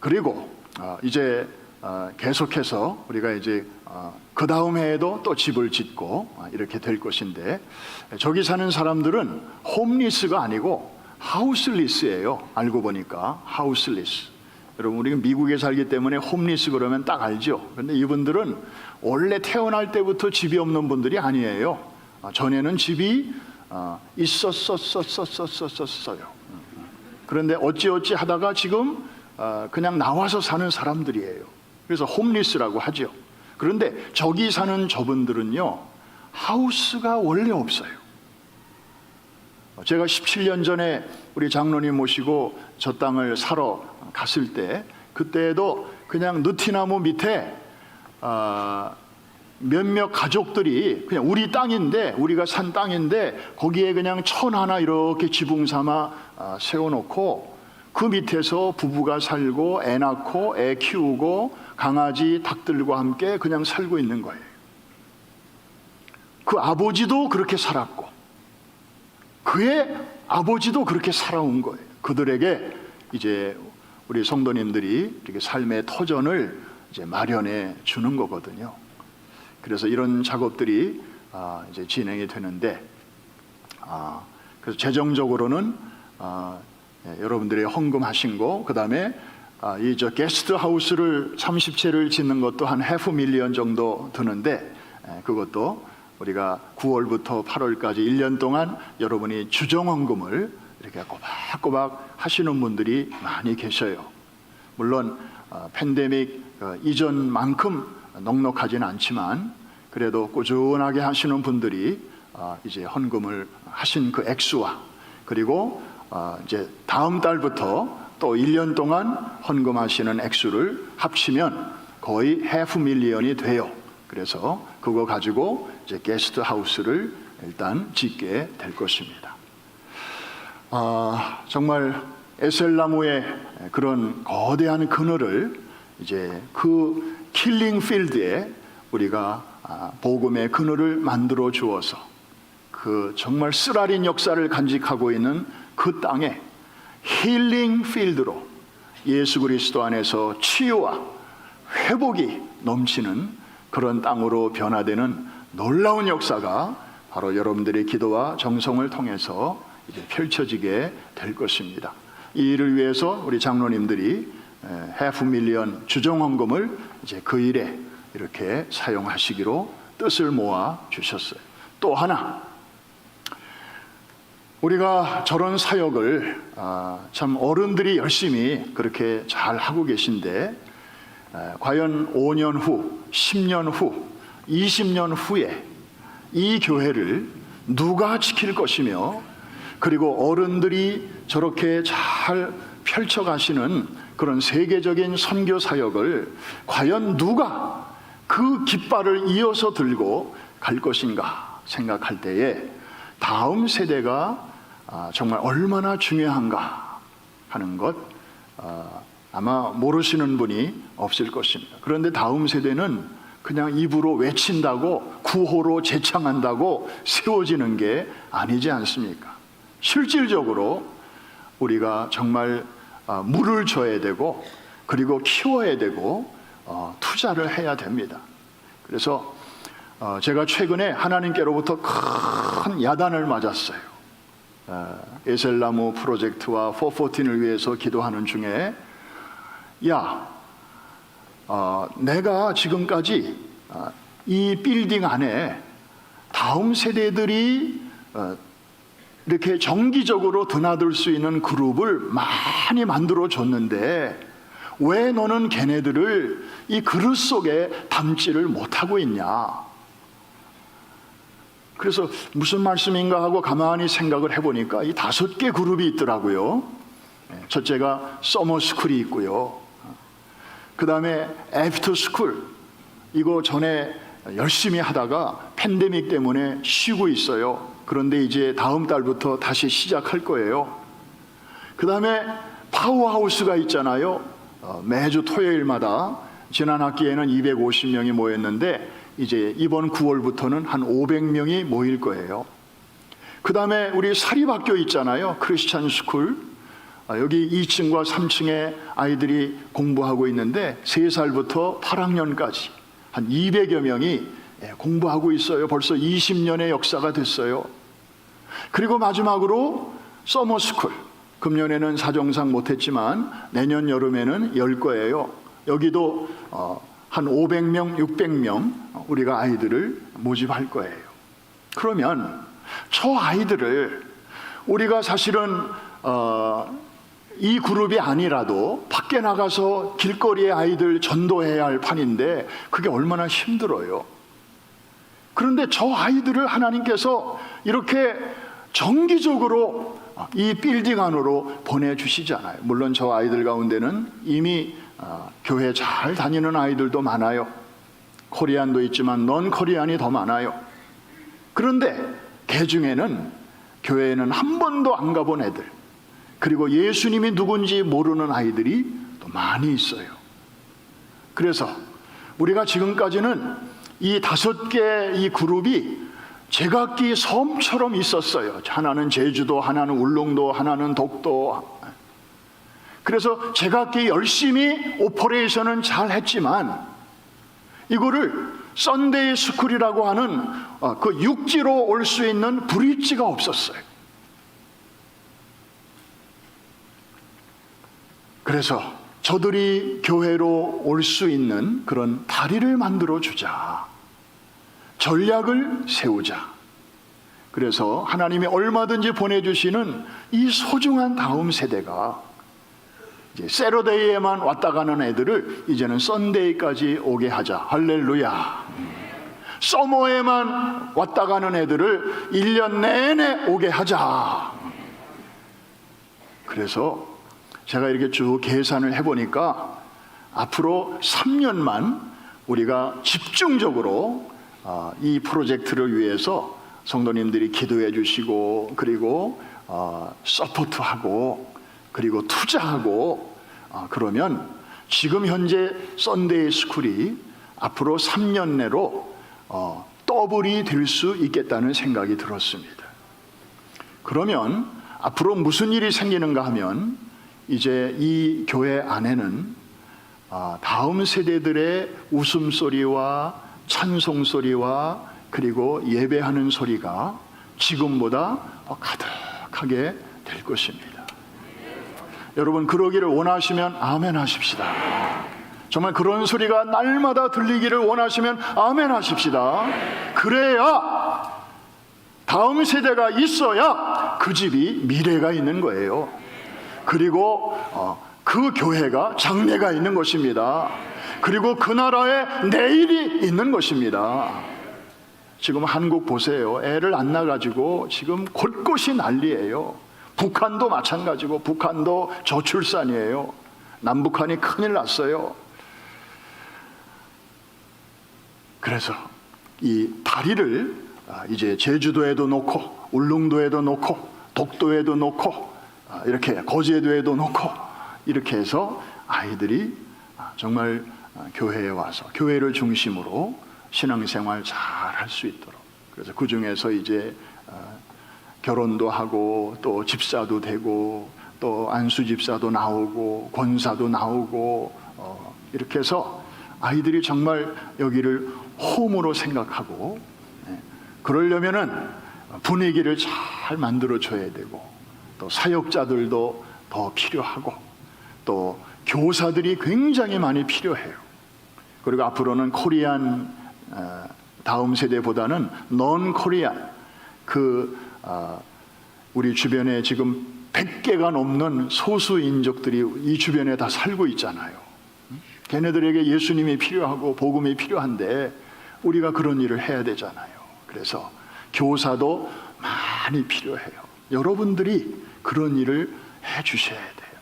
그리고 이제 계속해서 우리가 이제 그 다음 해에도 또 집을 짓고 이렇게 될 것인데, 저기 사는 사람들은 홈리스가 아니고 하우스리스예요. 알고 보니까 하우스리스. 여러분, 우리가 미국에 살기 때문에 홈리스 그러면 딱 알죠. 그런데 이분들은 원래 태어날 때부터 집이 없는 분들이 아니에요. 전에는 집이 있었어요. 그런데 어찌어찌 하다가 지금 그냥 나와서 사는 사람들이에요. 그래서 홈리스라고 하죠. 그런데 저기 사는 저분들은요, 하우스가 원래 없어요. 제가 17년 전에 우리 장로님 모시고 저 땅을 사러 갔을 때 그때에도 그냥 느티나무 밑에 몇몇 가족들이 그냥 우리 땅인데, 우리가 산 땅인데 거기에 그냥 천 하나 이렇게 지붕 삼아 세워놓고 그 밑에서 부부가 살고 애 낳고 애 키우고 강아지 닭들과 함께 그냥 살고 있는 거예요. 그 아버지도 그렇게 살았고 그의 아버지도 그렇게 살아온 거예요. 그들에게 이제 우리 성도님들이 이렇게 삶의 터전을 이제 마련해 주는 거거든요. 그래서 이런 작업들이 이제 진행이 되는데, 그래서 재정적으로는 여러분들이 헌금하신 거, 그 다음에 이 게스트 하우스를 30채를 짓는 것도 한 $500,000 정도 드는데, 그것도 우리가 9월부터 8월까지 1년 동안 여러분이 주정헌금을 이렇게 꼬박꼬박 하시는 분들이 많이 계셔요. 물론 팬데믹 이전만큼 넉넉하지는 않지만 그래도 꾸준하게 하시는 분들이 이제 헌금을 하신 그 액수와, 그리고 이제 다음 달부터 또 1년 동안 헌금하시는 액수를 합치면 거의 $500,000이 돼요. 그래서 그거 가지고 이제 게스트 하우스를 일단 짓게 될 것입니다. 정말 에셀나무의 그런 거대한 그늘을 이제 그 킬링 필드에 우리가 복음의 그늘을 만들어 주어서 그 정말 쓰라린 역사를 간직하고 있는 그 땅에 힐링 필드로 예수 그리스도 안에서 치유와 회복이 넘치는 그런 땅으로 변화되는 놀라운 역사가 바로 여러분들의 기도와 정성을 통해서 이제 펼쳐지게 될 것입니다. 이 일을 위해서 우리 장로님들이 $500,000 주정헌금을 이제 그 일에 이렇게 사용하시기로 뜻을 모아 주셨어요. 또 하나, 우리가 저런 사역을 참 어른들이 열심히 그렇게 잘 하고 계신데, 과연 5년 후, 10년 후, 20년 후에 이 교회를 누가 지킬 것이며, 그리고 어른들이 저렇게 잘 펼쳐가시는 그런 세계적인 선교 사역을 과연 누가 그 깃발을 이어서 들고 갈 것인가 생각할 때에 다음 세대가 정말 얼마나 중요한가 하는 것 아마 모르시는 분이 없을 것입니다. 그런데 다음 세대는 그냥 입으로 외친다고, 구호로 제창한다고 세워지는 게 아니지 않습니까? 실질적으로 우리가 정말 물을 줘야 되고, 그리고 키워야 되고, 투자를 해야 됩니다. 그래서 제가 최근에 하나님께로부터 큰 야단을 맞았어요. 에셀나무 프로젝트와 414을 위해서 기도하는 중에, 내가 지금까지 이 빌딩 안에 다음 세대들이 이렇게 정기적으로 드나들 수 있는 그룹을 많이 만들어 줬는데 왜 너는 걔네들을 이 그릇 속에 담지를 못하고 있냐? 그래서 무슨 말씀인가 하고 가만히 생각을 해보니까 이 5개 그룹이 있더라고요. 첫째가 서머스쿨이 있고요. 그 다음에 애프터스쿨, 이거 전에 열심히 하다가 팬데믹 때문에 쉬고 있어요. 그런데 이제 다음 달부터 다시 시작할 거예요. 그 다음에 파워하우스가 있잖아요. 매주 토요일마다, 지난 학기에는 250명이 모였는데 이제 이번 9월부터는 한 500명이 모일 거예요. 그 다음에 우리 사립학교 있잖아요. 크리스찬 스쿨. 여기 2층과 3층에 아이들이 공부하고 있는데 3살부터 8학년까지 한 200여 명이 공부하고 있어요. 벌써 20년의 역사가 됐어요. 그리고 마지막으로 서머스쿨, 금년에는 사정상 못했지만 내년 여름에는 열 거예요. 여기도 한 500명, 600명 우리가 아이들을 모집할 거예요. 그러면 저 아이들을 우리가 사실은 이 그룹이 아니라도 밖에 나가서 길거리에 아이들 전도해야 할 판인데 그게 얼마나 힘들어요. 그런데 저 아이들을 하나님께서 이렇게 정기적으로 이 빌딩 안으로 보내주시잖아요. 물론 저 아이들 가운데는 이미 교회 잘 다니는 아이들도 많아요. 코리안도 있지만 넌 코리안이 더 많아요. 그런데 그 중에는 교회에는 한 번도 안 가본 애들, 그리고 예수님이 누군지 모르는 아이들이 또 많이 있어요. 그래서 우리가 지금까지는 이 5개 이 그룹이 제각기 섬처럼 있었어요. 하나는 제주도, 하나는 울릉도, 하나는 독도. 그래서 제각기 열심히 오퍼레이션은 잘 했지만 이거를 썬데이 스쿨이라고 하는 그 육지로 올 수 있는 브릿지가 없었어요. 그래서 저들이 교회로 올 수 있는 그런 다리를 만들어 주자, 전략을 세우자. 그래서 하나님이 얼마든지 보내주시는 이 소중한 다음 세대가 이제 세러데이에만 왔다 가는 애들을 이제는 썬데이까지 오게 하자. 할렐루야. 서머에만 왔다 가는 애들을 1년 내내 오게 하자. 그래서 제가 이렇게 쭉 계산을 해보니까 앞으로 3년만 우리가 집중적으로 이 프로젝트를 위해서 성도님들이 기도해 주시고, 그리고 서포트하고, 그리고 투자하고, 그러면 지금 현재 썬데이 스쿨이 앞으로 3년 내로 더블이 될 수 있겠다는 생각이 들었습니다. 그러면 앞으로 무슨 일이 생기는가 하면 이제 이 교회 안에는 다음 세대들의 웃음소리와 찬송소리와 그리고 예배하는 소리가 지금보다 가득하게 될 것입니다. 여러분, 그러기를 원하시면 아멘 하십시다. 정말 그런 소리가 날마다 들리기를 원하시면 아멘 하십시다. 그래야 다음 세대가 있어야 그 집이 미래가 있는 거예요. 그리고 그 교회가 장래가 있는 것입니다. 그리고 그 나라에 내일이 있는 것입니다. 지금 한국 보세요. 애를 안 낳아가지고 지금 곳곳이 난리예요. 북한도 마찬가지고, 북한도 저출산이에요. 남북한이 큰일 났어요. 그래서 이 다리를 이제 제주도에도 놓고, 울릉도에도 놓고, 독도에도 놓고, 이렇게 거제도에도 놓고, 이렇게 해서 아이들이 정말 교회에 와서 교회를 중심으로 신앙생활 잘 할 수 있도록, 그래서 그 중에서 이제 결혼도 하고 또 집사도 되고 또 안수 집사도 나오고 권사도 나오고 이렇게 해서 아이들이 정말 여기를 홈으로 생각하고, 그러려면은 분위기를 잘 만들어 줘야 되고, 또 사역자들도 더 필요하고, 또 교사들이 굉장히 많이 필요해요. 그리고 앞으로는 코리안 다음 세대보다는 넌 코리안, 우리 주변에 지금 100개가 넘는 소수 인족들이 이 주변에 다 살고 있잖아요. 걔네들에게 예수님이 필요하고 복음이 필요한데 우리가 그런 일을 해야 되잖아요. 그래서 교사도 많이 필요해요. 여러분들이 그런 일을 해 주셔야 돼요.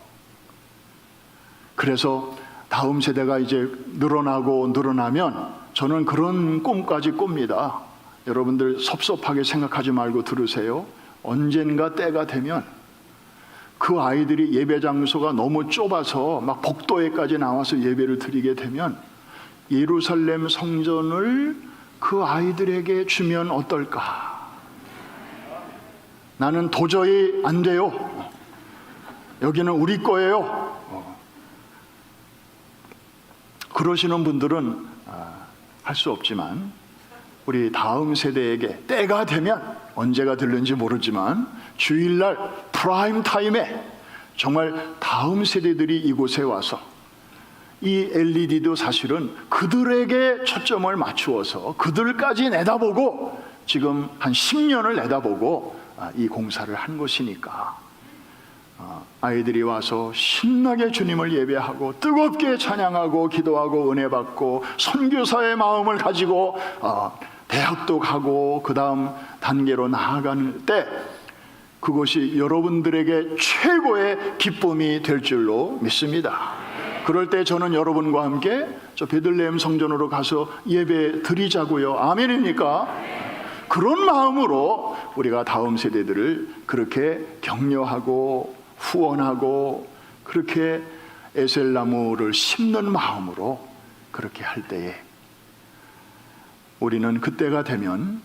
그래서 다음 세대가 이제 늘어나면 저는 그런 꿈까지 꿉니다. 여러분들 섭섭하게 생각하지 말고 들으세요. 언젠가 때가 되면 그 아이들이 예배 장소가 너무 좁아서 막 복도에까지 나와서 예배를 드리게 되면 예루살렘 성전을 그 아이들에게 주면 어떨까? 나는 도저히 안 돼요. 여기는 우리 거예요. 그러시는 분들은 할 수 없지만 우리 다음 세대에게 때가 되면, 언제가 들는지 모르지만 주일날 프라임 타임에 정말 다음 세대들이 이곳에 와서, 이 LED도 사실은 그들에게 초점을 맞추어서 그들까지 내다보고 지금 한 10년을 내다보고 이 공사를 한 것이니까, 아이들이 와서 신나게 주님을 예배하고 뜨겁게 찬양하고 기도하고 은혜 받고 선교사의 마음을 가지고 대학도 가고 그 다음 단계로 나아가는 때, 그것이 여러분들에게 최고의 기쁨이 될 줄로 믿습니다. 그럴 때 저는 여러분과 함께 저 베들레헴 성전으로 가서 예배 드리자고요. 아멘입니까? 그런 마음으로 우리가 다음 세대들을 그렇게 격려하고 후원하고 그렇게 에셀나무를 심는 마음으로 그렇게 할 때에 우리는 그때가 되면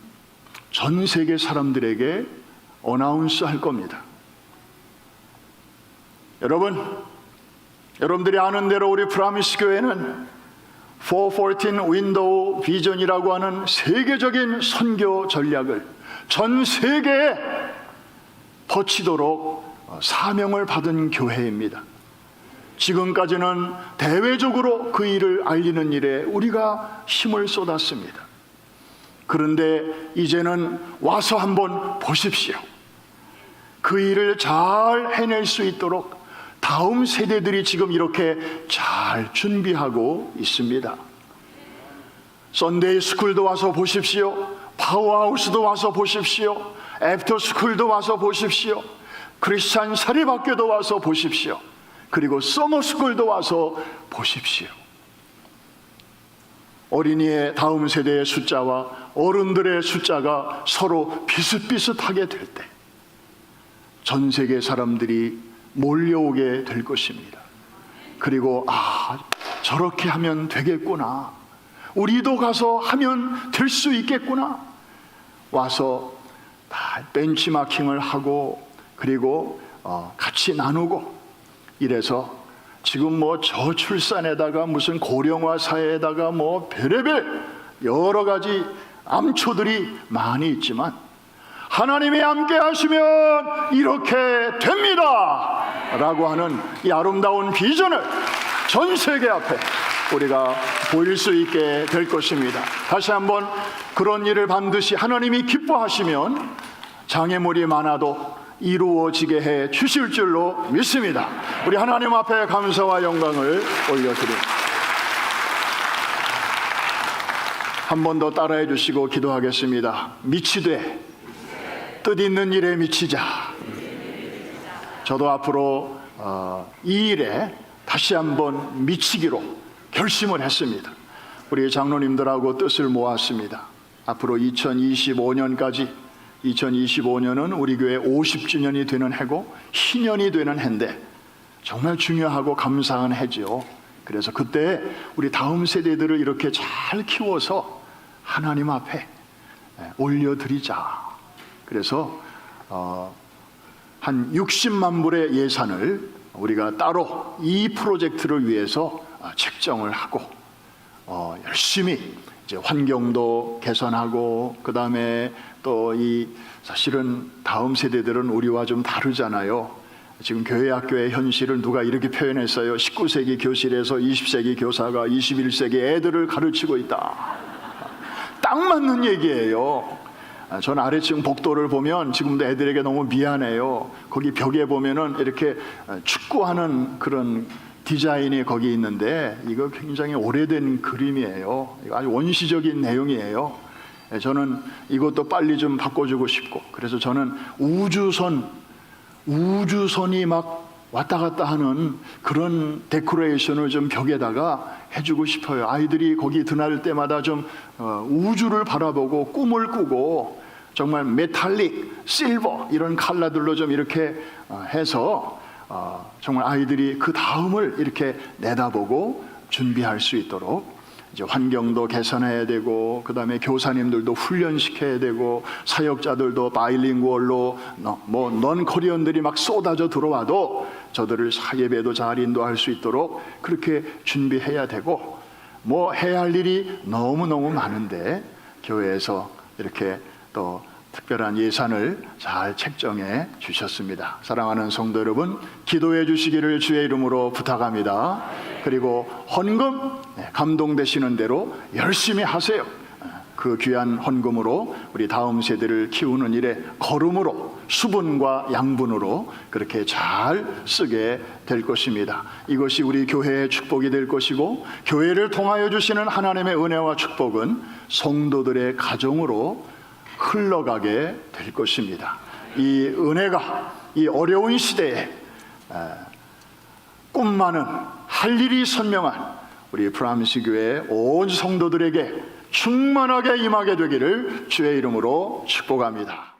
전 세계 사람들에게 어나운스 할 겁니다. 여러분들이 아는 대로 우리 프라미스 교회는 414 윈도우 비전이라고 하는 세계적인 선교 전략을 전 세계에 퍼치도록 사명을 받은 교회입니다. 지금까지는 대외적으로 그 일을 알리는 일에 우리가 힘을 쏟았습니다. 그런데 이제는 와서 한번 보십시오. 그 일을 잘 해낼 수 있도록 다음 세대들이 지금 이렇게 잘 준비하고 있습니다. 썬데이 스쿨도 와서 보십시오. 파워하우스도 와서 보십시오. 애프터 스쿨도 와서 보십시오. 크리스찬 사립학교도 와서 보십시오. 그리고 서머 스쿨도 와서 보십시오. 어린이의 다음 세대의 숫자와 어른들의 숫자가 서로 비슷비슷하게 될 때 전 세계 사람들이 몰려오게 될 것입니다. 그리고 저렇게 하면 되겠구나, 우리도 가서 하면 될 수 있겠구나, 와서 다 벤치마킹을 하고 그리고 같이 나누고 이래서 지금 뭐 저출산에다가 무슨 고령화 사회에다가 뭐 별의별 여러 가지 암초들이 많이 있지만 하나님이 함께 하시면 이렇게 됩니다 라고 하는 이 아름다운 비전을 전 세계 앞에 우리가 보일 수 있게 될 것입니다. 다시 한번 그런 일을 반드시 하나님이 기뻐하시면 장애물이 많아도 이루어지게 해 주실 줄로 믿습니다. 우리 하나님 앞에 감사와 영광을 올려드립니다. 한 번 더 따라해 주시고 기도하겠습니다. 미치되 뜻있는 일에 미치자. 저도 앞으로 이 일에 다시 한번 미치기로 결심을 했습니다. 우리 장로님들하고 뜻을 모았습니다. 앞으로 2025년까지 2025년은 우리 교회 50주년이 되는 해고 희년이 되는 해인데 정말 중요하고 감사한 해죠. 그래서 그때 우리 다음 세대들을 이렇게 잘 키워서 하나님 앞에 올려드리자. 그래서 한 60만 불의 예산을 우리가 따로 이 프로젝트를 위해서 책정을 하고 열심히 이제 환경도 개선하고 그 다음에 또 이 사실은 다음 세대들은 우리와 좀 다르잖아요. 지금 교회 학교의 현실을 누가 이렇게 표현했어요. 19세기 교실에서 20세기 교사가 21세기 애들을 가르치고 있다. 딱 맞는 얘기예요. 전 아래층 복도를 보면 지금도 애들에게 너무 미안해요. 거기 벽에 보면은 이렇게 축구하는 그런 디자인이 거기 있는데 이거 굉장히 오래된 그림이에요. 이거 아주 원시적인 내용이에요. 저는 이것도 빨리 좀 바꿔주고 싶고, 그래서 저는 우주선이 막 왔다 갔다 하는 그런 데코레이션을 좀 벽에다가 해주고 싶어요. 아이들이 거기 드날 때마다 좀 우주를 바라보고 꿈을 꾸고 정말 메탈릭, 실버 이런 컬러들로 좀 이렇게 해서 정말 아이들이 그 다음을 이렇게 내다보고 준비할 수 있도록 이제 환경도 개선해야 되고 그 다음에 교사님들도 훈련시켜야 되고 사역자들도 바이링구얼로 뭐 넌 코리언들이 막 쏟아져 들어와도 저들을 예배도 잘 인도할 수 있도록 그렇게 준비해야 되고 뭐 해야 할 일이 너무너무 많은데 교회에서 이렇게 또 특별한 예산을 잘 책정해 주셨습니다. 사랑하는 성도 여러분, 기도해 주시기를 주의 이름으로 부탁합니다. 그리고 헌금 감동되시는 대로 열심히 하세요. 그 귀한 헌금으로 우리 다음 세대를 키우는 일에 거름으로 수분과 양분으로 그렇게 잘 쓰게 될 것입니다. 이것이 우리 교회의 축복이 될 것이고 교회를 통하여 주시는 하나님의 은혜와 축복은 성도들의 가정으로 흘러가게 될 것입니다. 이 은혜가 이 어려운 시대에 꿈 많은 할 일이 선명한 우리 프라임스 교회 온 성도들에게 충만하게 임하게 되기를 주의 이름으로 축복합니다.